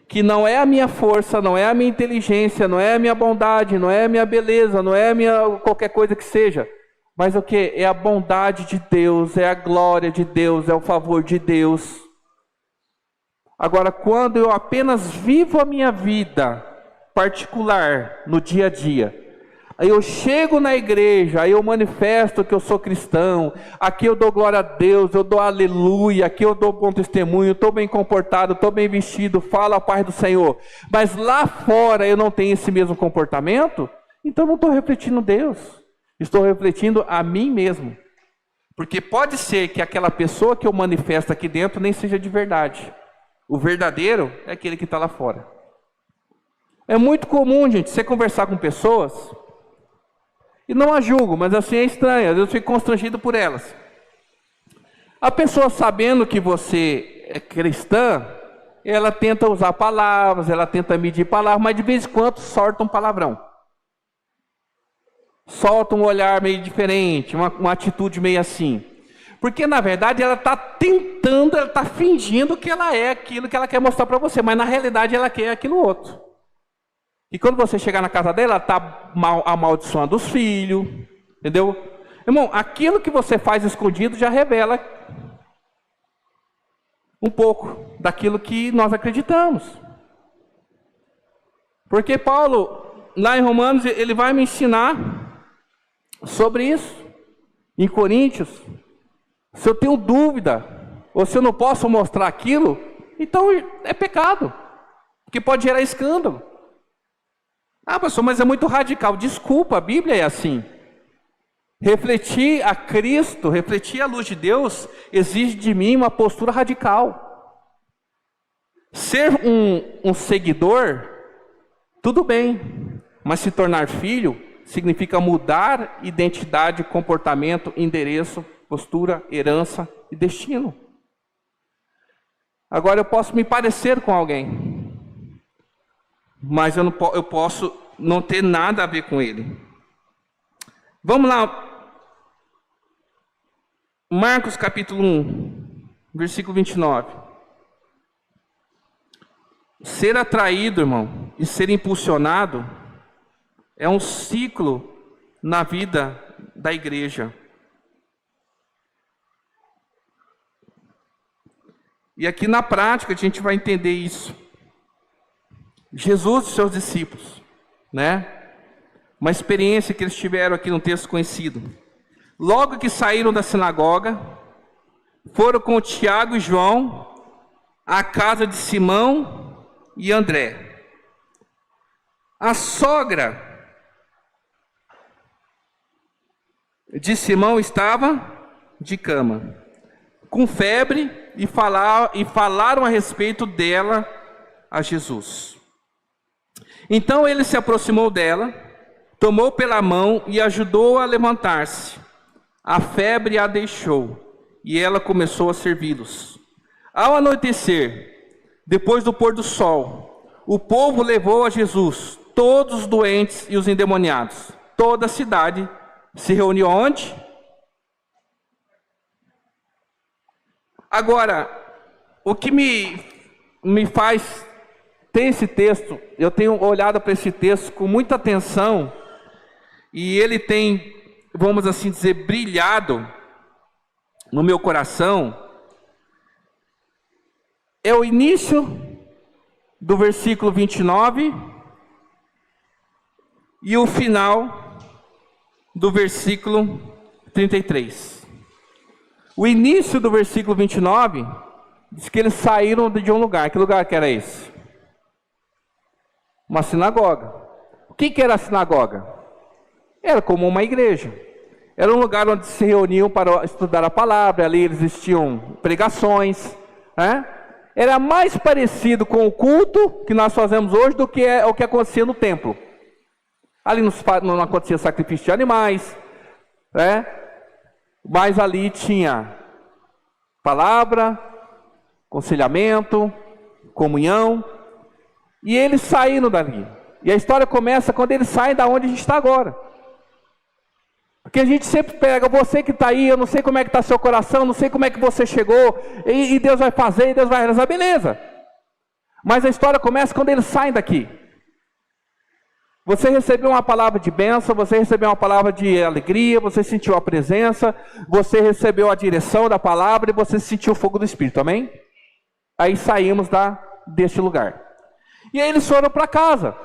Que não é a minha força, não é a minha inteligência, não é a minha bondade, não é a minha beleza, não é a minha qualquer coisa que seja. Mas o que? É a bondade de Deus, é a glória de Deus, é o favor de Deus. Agora, quando eu apenas vivo a minha vida particular no dia a dia, aí eu chego na igreja, aí eu manifesto que eu sou cristão, aqui eu dou glória a Deus, eu dou aleluia, aqui eu dou bom testemunho, estou bem comportado, estou bem vestido, falo a paz do Senhor, mas lá fora eu não tenho esse mesmo comportamento, então não estou refletindo Deus, estou refletindo a mim mesmo, porque pode ser que aquela pessoa que eu manifesto aqui dentro nem seja de verdade, o verdadeiro é aquele que está lá fora. É muito comum, gente, você conversar com pessoas, e não a julgo, mas assim é estranho, às vezes eu fico constrangido por elas. A pessoa sabendo que você é cristã, ela tenta usar palavras, ela tenta medir palavras, mas de vez em quando solta um palavrão. Solta um olhar meio diferente, uma atitude meio assim. Porque na verdade ela está tentando, ela está fingindo que ela é aquilo que ela quer mostrar para você, mas na realidade ela quer aquilo outro. E quando você chegar na casa dela, ela está amaldiçoando os filhos, entendeu? Irmão, aquilo que você faz escondido já revela um pouco daquilo que nós acreditamos. Porque Paulo, lá em Romanos, ele vai me ensinar sobre isso. Em Coríntios, se eu tenho dúvida, ou se eu não posso mostrar aquilo, então é pecado, porque pode gerar escândalo. Ah, pastor, mas é muito radical. Desculpa, a Bíblia é assim. Refletir a Cristo, refletir a luz de Deus, exige de mim uma postura radical. Ser um seguidor, tudo bem, mas se tornar filho significa mudar identidade, comportamento, endereço, postura, herança e destino. Agora eu posso me parecer com alguém, mas eu posso não ter nada a ver com ele. Vamos lá. Marcos capítulo 1, versículo 29. Ser atraído, irmão, e ser impulsionado é um ciclo na vida da igreja. E aqui na prática a gente vai entender isso. Jesus e seus discípulos, né? Uma experiência que eles tiveram aqui no texto conhecido. Logo que saíram da sinagoga, foram com Tiago e João à casa de Simão e André. A sogra de Simão estava de cama, com febre, e falaram a respeito dela a Jesus. Então ele se aproximou dela, tomou pela mão e ajudou-a a levantar-se. A febre a deixou, e ela começou a servi-los. Ao anoitecer, depois do pôr do sol, o povo levou a Jesus todos os doentes e os endemoniados. Toda a cidade se reuniu onde? Agora, o que me faz ter esse texto, eu tenho olhado para esse texto com muita atenção, e ele tem, vamos assim dizer, brilhado no meu coração, é o início do versículo 29 e o final do versículo 33. O início do versículo 29 diz que eles saíram de um lugar. Que lugar que era esse? Uma sinagoga. O que era a sinagoga? Era como uma igreja. Era um lugar onde se reuniam para estudar a palavra. Ali existiam pregações, né? Era mais parecido com o culto que nós fazemos hoje do que o que acontecia no templo. Ali não acontecia sacrifício de animais, né? Mas ali tinha palavra, aconselhamento, comunhão. E eles saíram dali. E a história começa quando eles saem da onde a gente está agora. Porque a gente sempre pega, você que está aí, eu não sei como é que está seu coração, não sei como é que você chegou, e Deus vai fazer, e Deus vai realizar, beleza. Mas a história começa quando eles saem daqui. Você recebeu uma palavra de bênção, você recebeu uma palavra de alegria, você sentiu a presença, você recebeu a direção da palavra e você sentiu o fogo do Espírito, amém? Aí saímos deste lugar. E aí eles foram para casa.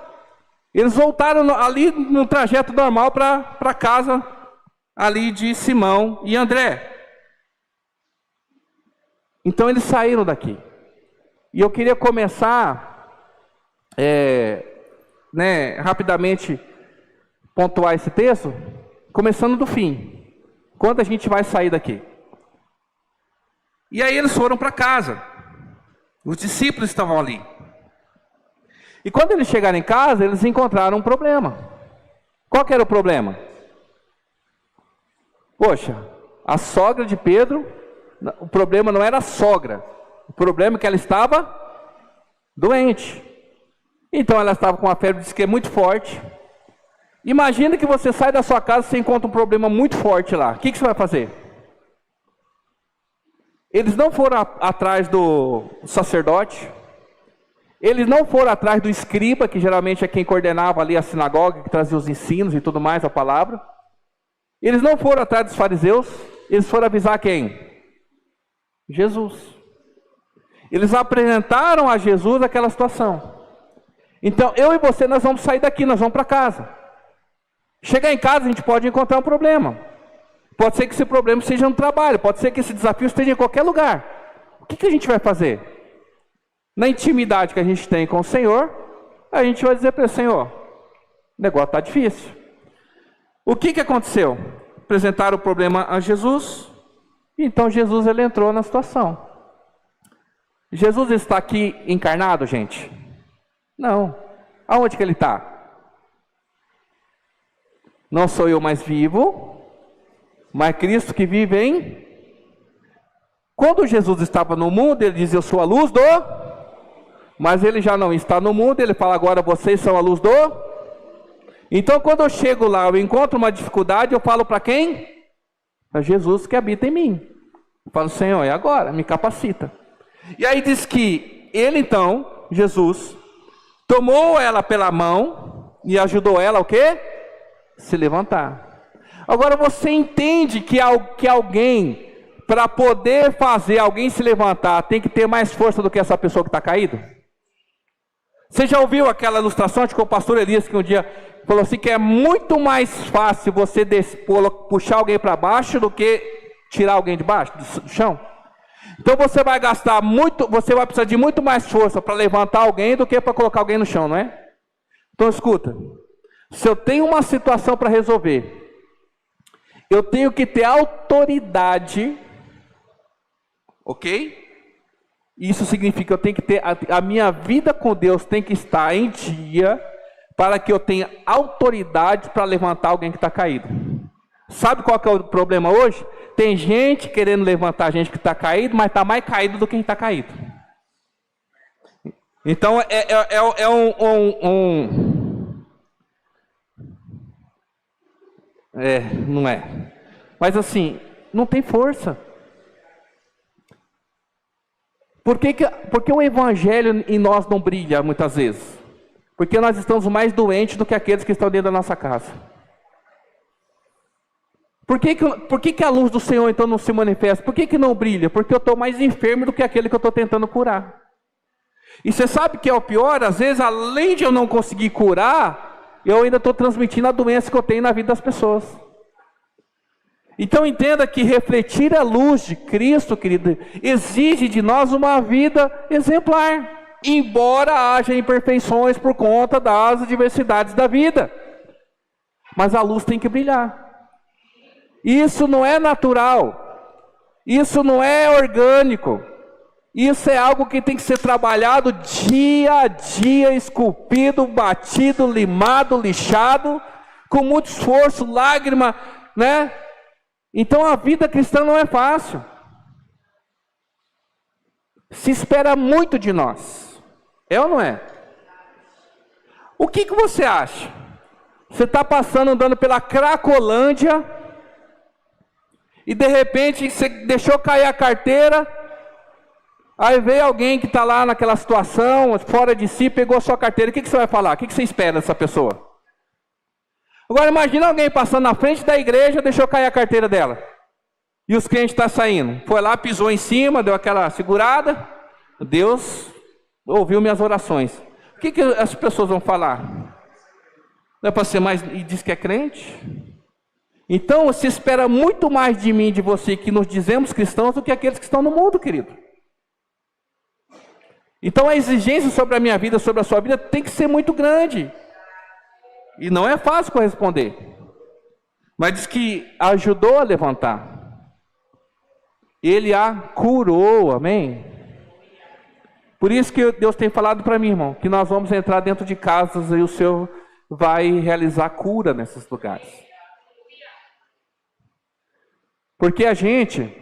Eles voltaram ali no trajeto normal para casa ali de Simão e André. Então eles saíram daqui. E eu queria começar, rapidamente pontuar esse texto, começando do fim. Quando a gente vai sair daqui? E aí eles foram para casa. Os discípulos estavam ali. E quando eles chegaram em casa, eles encontraram um problema. Qual que era o problema? Poxa, a sogra de Pedro, o problema não era a sogra. O problema é que ela estava doente. Então ela estava com uma febre, diz que é muito forte. Imagina que você sai da sua casa e você encontra um problema muito forte lá. O que você vai fazer? Eles não foram atrás do sacerdote. Eles não foram atrás do escriba, que geralmente é quem coordenava ali a sinagoga, que trazia os ensinos e tudo mais, a palavra. Eles não foram atrás dos fariseus. Eles foram avisar quem? Jesus. Eles apresentaram a Jesus aquela situação. Então, eu e você, nós vamos sair daqui, nós vamos para casa. Chegar em casa, a gente pode encontrar um problema. Pode ser que esse problema seja no trabalho, pode ser que esse desafio esteja em qualquer lugar. O que a gente vai fazer? Na intimidade que a gente tem com o Senhor, a gente vai dizer para ele: Senhor, o negócio está difícil. O que aconteceu? Apresentaram o problema a Jesus, então Jesus ele entrou na situação. Jesus está aqui encarnado, gente? Não. Aonde que ele está? Não sou eu mais vivo, mas Cristo que vive em... Quando Jesus estava no mundo, ele diz: eu sou a luz do... Mas ele já não está no mundo, ele fala: agora vocês são a luz do... Então quando eu chego lá, eu encontro uma dificuldade, eu falo para quem? Para Jesus que habita em mim. Eu falo: Senhor, é agora, me capacita. E aí diz que ele então, Jesus, tomou ela pela mão e ajudou ela o quê? Se levantar. Agora você entende que alguém, para poder fazer alguém se levantar, tem que ter mais força do que essa pessoa que está caída? Você já ouviu aquela ilustração de que o pastor Elias, que um dia falou assim, que é muito mais fácil você puxar alguém para baixo do que tirar alguém de baixo, do chão? Então você vai gastar muito, você vai precisar de muito mais força para levantar alguém do que para colocar alguém no chão, não é? Então escuta, se eu tenho uma situação para resolver, eu tenho que ter autoridade, ok? Isso significa que eu tenho que ter, a minha vida com Deus tem que estar em dia, para que eu tenha autoridade para levantar alguém que está caído. Sabe qual que é o problema hoje? Tem gente querendo levantar gente que está caído, mas está mais caído do que quem está caído. Então não é. Mas assim, não tem força. Porque o evangelho em nós não brilha muitas vezes? Porque nós estamos mais doentes do que aqueles que estão dentro da nossa casa. Por que a luz do Senhor então não se manifesta? Por que não brilha? Porque eu estou mais enfermo do que aquele que eu estou tentando curar. E você sabe que é o pior? Às vezes, além de eu não conseguir curar, eu ainda estou transmitindo a doença que eu tenho na vida das pessoas. Então entenda que refletir a luz de Cristo, querido, exige de nós uma vida exemplar, embora haja imperfeições por conta das adversidades da vida. Mas a luz tem que brilhar. Isso não é natural, isso não é orgânico, isso é algo que tem que ser trabalhado dia a dia, esculpido, batido, limado, lixado, com muito esforço, lágrima, né? Então a vida cristã não é fácil. Se espera muito de nós. É ou não é? O que você acha? Você está passando, andando pela Cracolândia, e de repente você deixou cair a carteira, aí veio alguém que está lá naquela situação, fora de si, pegou a sua carteira, o que você vai falar? O que você espera dessa pessoa? Agora imagina alguém passando na frente da igreja, deixou cair a carteira dela, e os crentes estão saindo, foi lá, pisou em cima, deu aquela segurada, Deus ouviu minhas orações. O que as pessoas vão falar? Não é para ser mais, e diz que é crente? Então você espera muito mais de mim e de você, que nos dizemos cristãos, do que aqueles que estão no mundo, querido. Então a exigência sobre a minha vida, sobre a sua vida, tem que ser muito grande. E não é fácil corresponder. Mas diz que ajudou a levantar. Ele a curou, amém? Por isso que Deus tem falado para mim, irmão, que nós vamos entrar dentro de casas e o Senhor vai realizar cura nesses lugares. Porque a gente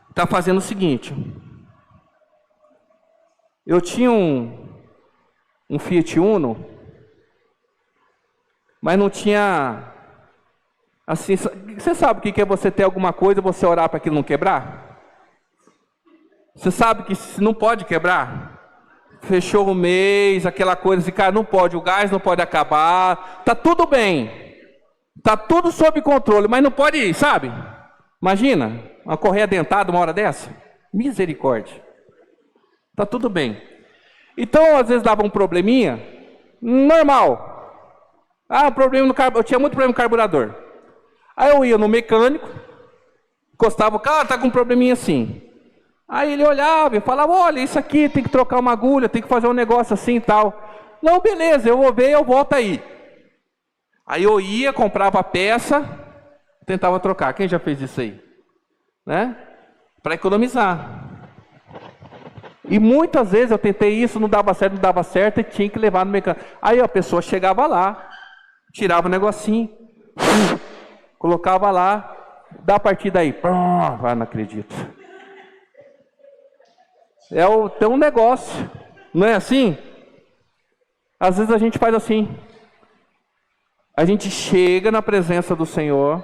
está fazendo o seguinte. Eu tinha um Fiat Uno, mas não tinha, assim, você sabe o que é você ter alguma coisa, você orar para aquilo não quebrar? Você sabe que não pode quebrar? Fechou o mês, aquela coisa assim, cara, não pode, o gás não pode acabar, tá tudo bem, tá tudo sob controle, mas não pode ir, sabe? Imagina, uma correia dentada uma hora dessa, misericórdia, tá tudo bem. Então, às vezes dava um probleminha, normal, problema no carburador, eu tinha muito problema no carburador, aí eu ia no mecânico, encostava o carro, tá com um probleminha assim. Aí ele olhava e falava, olha, isso aqui tem que trocar uma agulha, tem que fazer um negócio assim e tal. Não, beleza, eu vou ver e eu volto aí. Aí eu ia, comprava a peça, tentava trocar. Quem já fez isso aí? Né? Para economizar. E muitas vezes eu tentei isso, não dava certo e tinha que levar no mecânico. Aí a pessoa chegava lá, tirava o negocinho, colocava lá, dá a partida aí. Não acredito. Tem um negócio, não é assim? Às vezes a gente faz assim, a gente chega na presença do Senhor,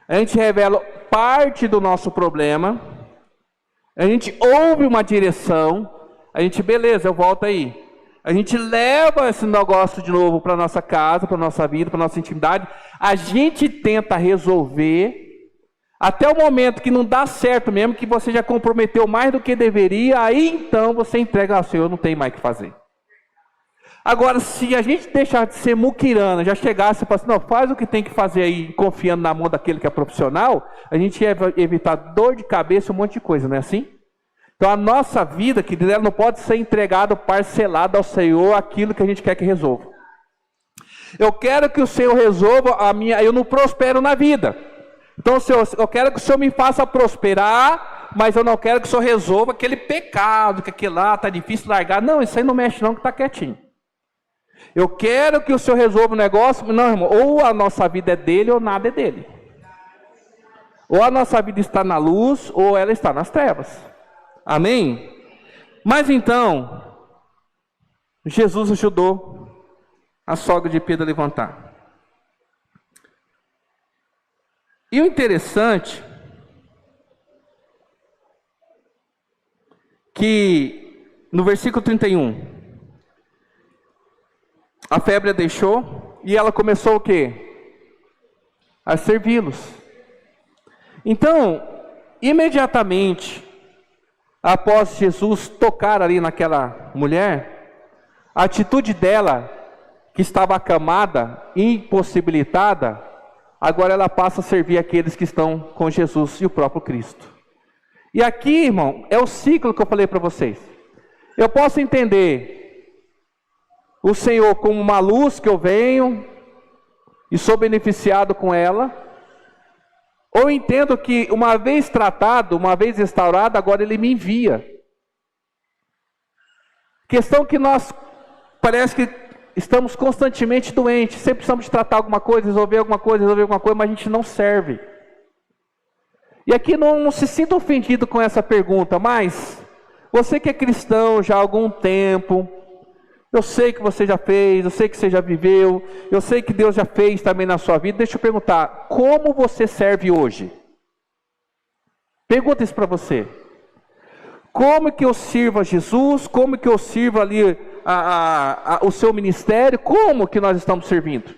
a gente revela parte do nosso problema, a gente ouve uma direção, a gente, beleza, eu volto aí, a gente leva esse negócio de novo para nossa casa, para nossa vida, para nossa intimidade, a gente tenta resolver, até o momento que não dá certo mesmo, que você já comprometeu mais do que deveria, aí então você entrega ao Senhor, não tem mais o que fazer. Agora, se a gente deixar de ser muquirana, já chegasse e falasse, não, faz o que tem que fazer aí, confiando na mão daquele que é profissional, a gente ia evitar dor de cabeça, um monte de coisa, não é assim? Então a nossa vida, querida, ela não pode ser entregada, parcelada ao Senhor, aquilo que a gente quer que resolva. Eu quero que o Senhor resolva a minha, eu não prospero na vida. Então, Senhor, eu quero que o Senhor me faça prosperar, mas eu não quero que o Senhor resolva aquele pecado, que aquele lá está difícil largar. Não, isso aí não mexe não, que está quietinho. Eu quero que o Senhor resolva o negócio. Não, irmão, ou a nossa vida é dele ou nada é dele. Ou a nossa vida está na luz, ou ela está nas trevas. Amém? Mas então, Jesus ajudou a sogra de Pedro a levantar. E o interessante, que no versículo 31, a febre a deixou e ela começou o quê? A servi-los. Então, imediatamente, após Jesus tocar ali naquela mulher, a atitude dela, que estava acamada, impossibilitada, agora ela passa a servir aqueles que estão com Jesus e o próprio Cristo. E aqui, irmão, é o ciclo que eu falei para vocês. Eu posso entender o Senhor como uma luz que eu venho e sou beneficiado com ela, ou entendo que uma vez tratado, uma vez restaurado, agora Ele me envia. Questão que nós parece que estamos constantemente doentes, sempre precisamos de tratar alguma coisa, resolver alguma coisa, mas a gente não serve. E aqui não se sinta ofendido com essa pergunta, mas você que é cristão já há algum tempo, Eu sei que você já fez, eu sei que você já viveu, eu sei que Deus já fez também na sua vida. Deixa eu perguntar, como você serve hoje? Pergunta isso para você. Como que eu sirvo a Jesus? Como que eu sirvo ali o seu ministério? Como que nós estamos servindo?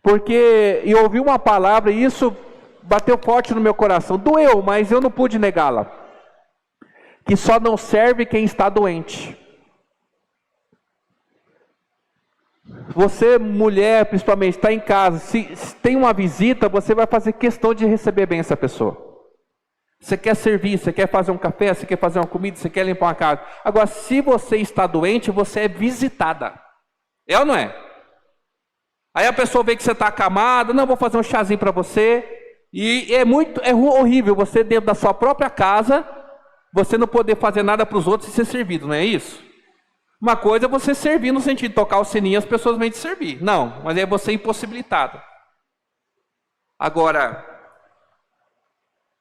Porque eu ouvi uma palavra e isso bateu forte no meu coração. Doeu, mas eu não pude negá-la. Que só não serve quem está doente. Você, mulher, principalmente, está em casa. Se tem uma visita, você vai fazer questão de receber bem essa pessoa. Você quer servir, você quer fazer um café, você quer fazer uma comida, você quer limpar uma casa. Agora, se você está doente, você é visitada. É ou não é? Aí a pessoa vê que você está acamada, não, vou fazer um chazinho para você. E é horrível você dentro da sua própria casa, você não poder fazer nada para os outros e ser servido, não é isso? Uma coisa é você servir no sentido de tocar o sininho e as pessoas vêm te servir. Não, mas é você impossibilitado. Agora,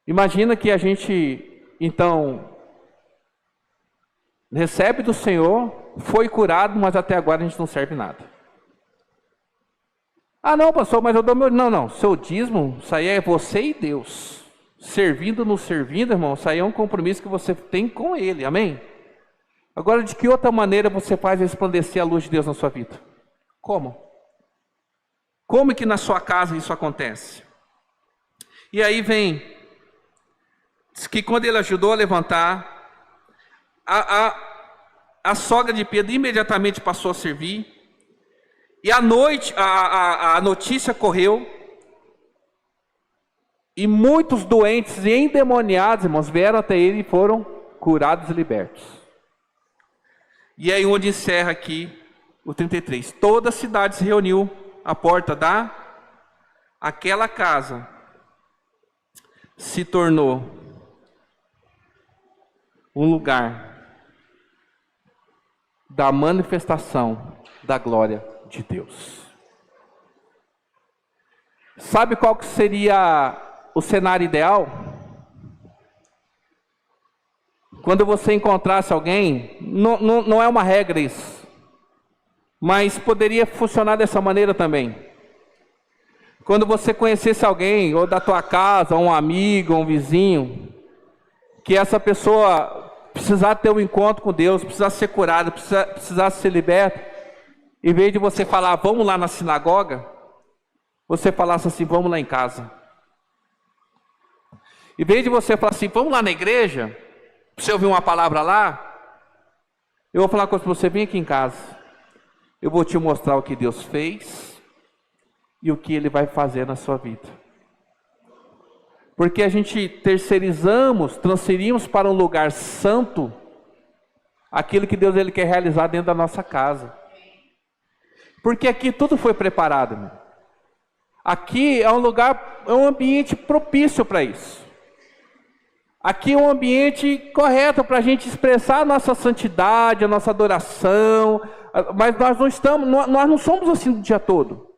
imagina que a gente, então, recebe do Senhor, foi curado, mas até agora a gente não serve nada. Ah, não, pastor, mas eu dou meu... Não, seu dízimo, isso aí é você e Deus. Servindo, irmão, isso aí é um compromisso que você tem com Ele, amém? Agora, de que outra maneira você faz resplandecer a luz de Deus na sua vida? Como? Como que na sua casa isso acontece? E aí vem, diz que quando ele ajudou a levantar, a sogra de Pedro imediatamente passou a servir. E à noite, a notícia correu, e muitos doentes e endemoniados, irmãos, vieram até ele e foram curados e libertos. E aí onde encerra aqui o 33. Toda a cidade se reuniu à porta aquela casa se tornou um lugar da manifestação da glória de Deus. Sabe qual que seria o cenário ideal? Quando você encontrasse alguém, não é uma regra isso, mas poderia funcionar dessa maneira também. Quando você conhecesse alguém, ou da tua casa, um amigo, um vizinho, que essa pessoa precisasse ter um encontro com Deus, precisasse ser curada, precisasse ser liberta, em vez de você falar, vamos lá na sinagoga, você falasse assim, vamos lá em casa. Em vez de você falar assim, vamos lá na igreja, para você ouvir uma palavra lá, eu vou falar uma coisa para você, vem aqui em casa. Eu vou te mostrar o que Deus fez e o que Ele vai fazer na sua vida. Porque a gente terceirizamos, transferimos para um lugar santo, aquilo que Deus Ele quer realizar dentro da nossa casa. Porque aqui tudo foi preparado, meu. Aqui é um lugar, é um ambiente propício para isso. Aqui é um ambiente correto para a gente expressar a nossa santidade, a nossa adoração, mas nós não somos assim o dia todo.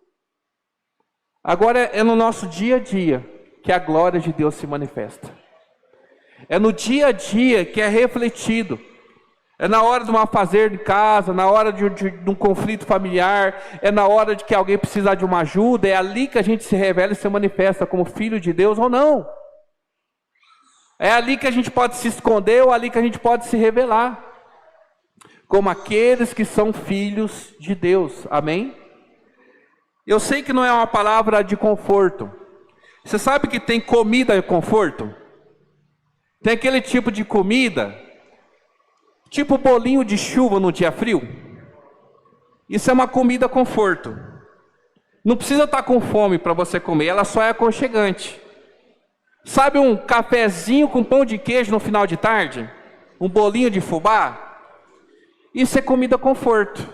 Agora é no nosso dia a dia que a glória de Deus se manifesta. É no dia a dia que é refletido. É na hora de um afazer de casa, na hora de um conflito familiar, é na hora de que alguém precisar de uma ajuda, é ali que a gente se revela e se manifesta como filho de Deus ou não. É ali que a gente pode se esconder ou ali que a gente pode se revelar, como aqueles que são filhos de Deus, amém? Eu sei que não é uma palavra de conforto. Você sabe que tem comida de conforto? Tem aquele tipo de comida, tipo bolinho de chuva no dia frio. Isso é uma comida conforto. Não precisa estar com fome para você comer, ela só é aconchegante. Sabe um cafezinho com pão de queijo no final de tarde? Um bolinho de fubá? Isso é comida conforto.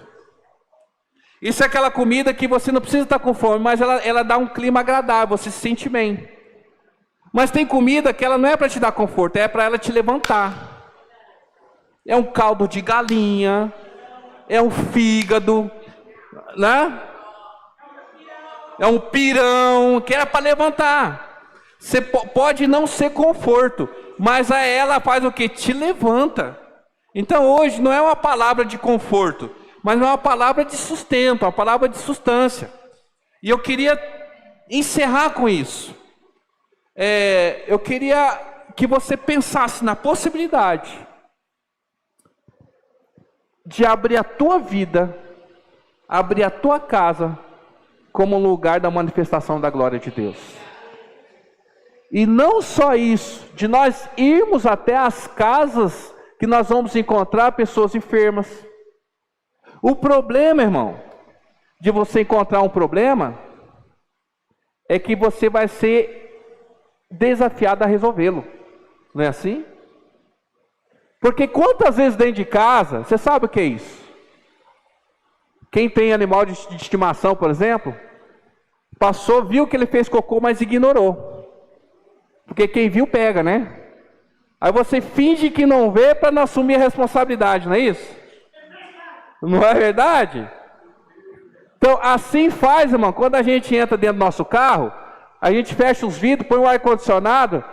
Isso é aquela comida que você não precisa estar com fome, mas ela dá um clima agradável, você se sente bem. Mas tem comida que ela não é para te dar conforto, é para ela te levantar. É um caldo de galinha, é um fígado, né? É um pirão, que era para levantar. Você pode não ser conforto, mas a ela faz o que? Te levanta. Então hoje não é uma palavra de conforto, mas é uma palavra de sustento, uma palavra de substância. E eu queria encerrar com isso. Eu queria que você pensasse na possibilidade de abrir a tua vida, abrir a tua casa como um lugar da manifestação da glória de Deus. E não só isso, de nós irmos até as casas que nós vamos encontrar pessoas enfermas. O problema, irmão, de você encontrar um problema, é que você vai ser desafiado a resolvê-lo. Não é assim? Porque quantas vezes dentro de casa, você sabe o que é isso? Quem tem animal de estimação, por exemplo, passou, viu que ele fez cocô, mas ignorou. Porque quem viu pega, né? Aí você finge que não vê para não assumir a responsabilidade, não é isso? Não é verdade? Então assim faz, irmão, quando a gente entra dentro do nosso carro, a gente fecha os vidros, põe o ar-condicionado,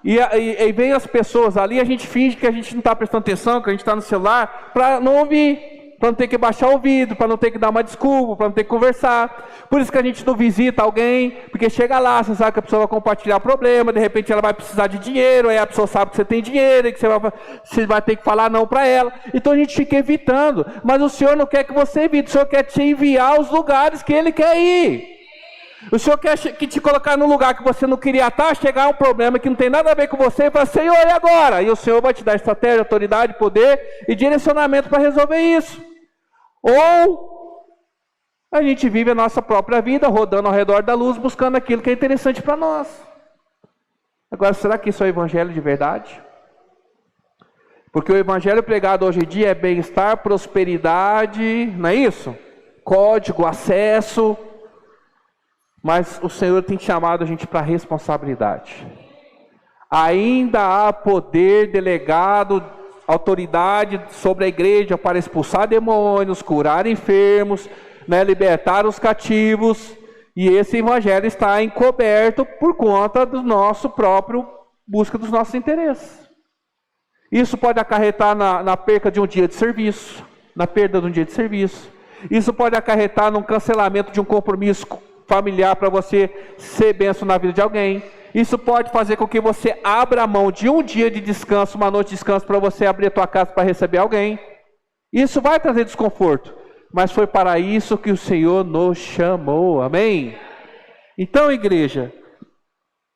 e vem as pessoas ali, a gente finge que a gente não está prestando atenção, que a gente está no celular, para não ouvir. Para não ter que baixar o vidro, para não ter que dar uma desculpa, para não ter que conversar. Por isso que a gente não visita alguém, porque chega lá, você sabe que a pessoa vai compartilhar problema, de repente ela vai precisar de dinheiro, aí a pessoa sabe que você tem dinheiro, e que você vai ter que falar não para ela. Então a gente fica evitando, mas o Senhor não quer que você evite, o Senhor quer te enviar aos lugares que Ele quer ir. O Senhor quer que te colocar num lugar que você não queria estar, chegar um problema que não tem nada a ver com você, e falar, Senhor, e agora? E o Senhor vai te dar estratégia, autoridade, poder e direcionamento para resolver isso. Ou a gente vive a nossa própria vida, rodando ao redor da luz, buscando aquilo que é interessante para nós. Agora, será que isso é o evangelho de verdade? Porque o evangelho pregado hoje em dia é bem-estar, prosperidade, não é isso? Código, acesso. Mas o Senhor tem chamado a gente para responsabilidade. Ainda há poder delegado, autoridade sobre a igreja para expulsar demônios, curar enfermos, né, libertar os cativos. E esse evangelho está encoberto por conta do nosso próprio busca dos nossos interesses. Isso pode acarretar na perca de um dia de serviço, na perda de um dia de serviço. Isso pode acarretar no cancelamento de um compromisso familiar para você ser bênção na vida de alguém. Isso pode fazer com que você abra a mão de um dia de descanso, uma noite de descanso, para você abrir a tua casa para receber alguém. Isso vai trazer desconforto, mas foi para isso que o Senhor nos chamou, amém? Então, igreja,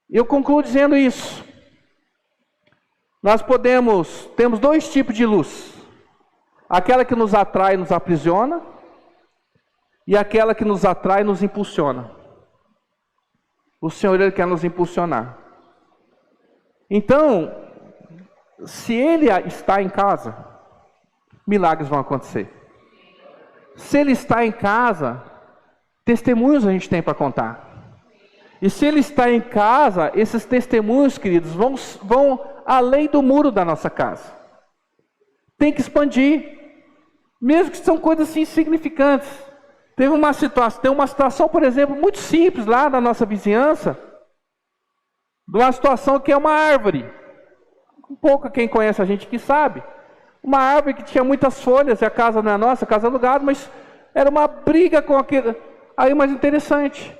eu concluo dizendo isso. Nós temos dois tipos de luz. Aquela que nos atrai e nos aprisiona, e aquela que nos atrai e nos impulsiona. O Senhor, Ele quer nos impulsionar. Então, se Ele está em casa, milagres vão acontecer. Se Ele está em casa, testemunhos a gente tem para contar. E se Ele está em casa, esses testemunhos, queridos, vão além do muro da nossa casa. Tem que expandir. Mesmo que são coisas assim, insignificantes. Tem uma situação, por exemplo, muito simples lá na nossa vizinhança, de uma situação que é uma árvore. Um pouco quem conhece a gente que sabe. Uma árvore que tinha muitas folhas, e a casa não é nossa, a casa é alugada, mas era uma briga com aquilo. Aí, mais interessante,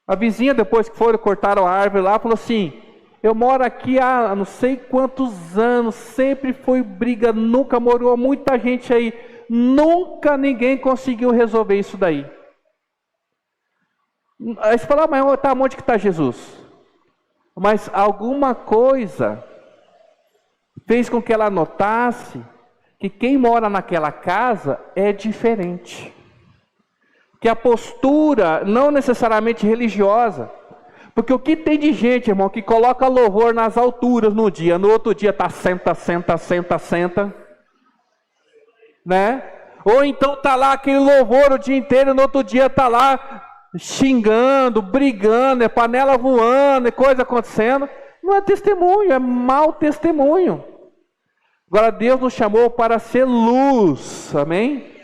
a vizinha, depois que cortaram a árvore lá, falou assim, eu moro aqui há não sei quantos anos, sempre foi briga, nunca morou muita gente aí. Nunca ninguém conseguiu resolver isso daí. Aí você fala, mas onde que está Jesus? Mas alguma coisa fez com que ela notasse que quem mora naquela casa é diferente. Que a postura não necessariamente religiosa. Porque o que tem de gente, irmão, que coloca louvor nas alturas no dia, no outro dia está senta. Né? Ou então está lá aquele louvor o dia inteiro, no outro dia está lá xingando, brigando, é panela voando, é coisa acontecendo. Não é testemunho, é mau testemunho. Agora Deus nos chamou para ser luz, amém?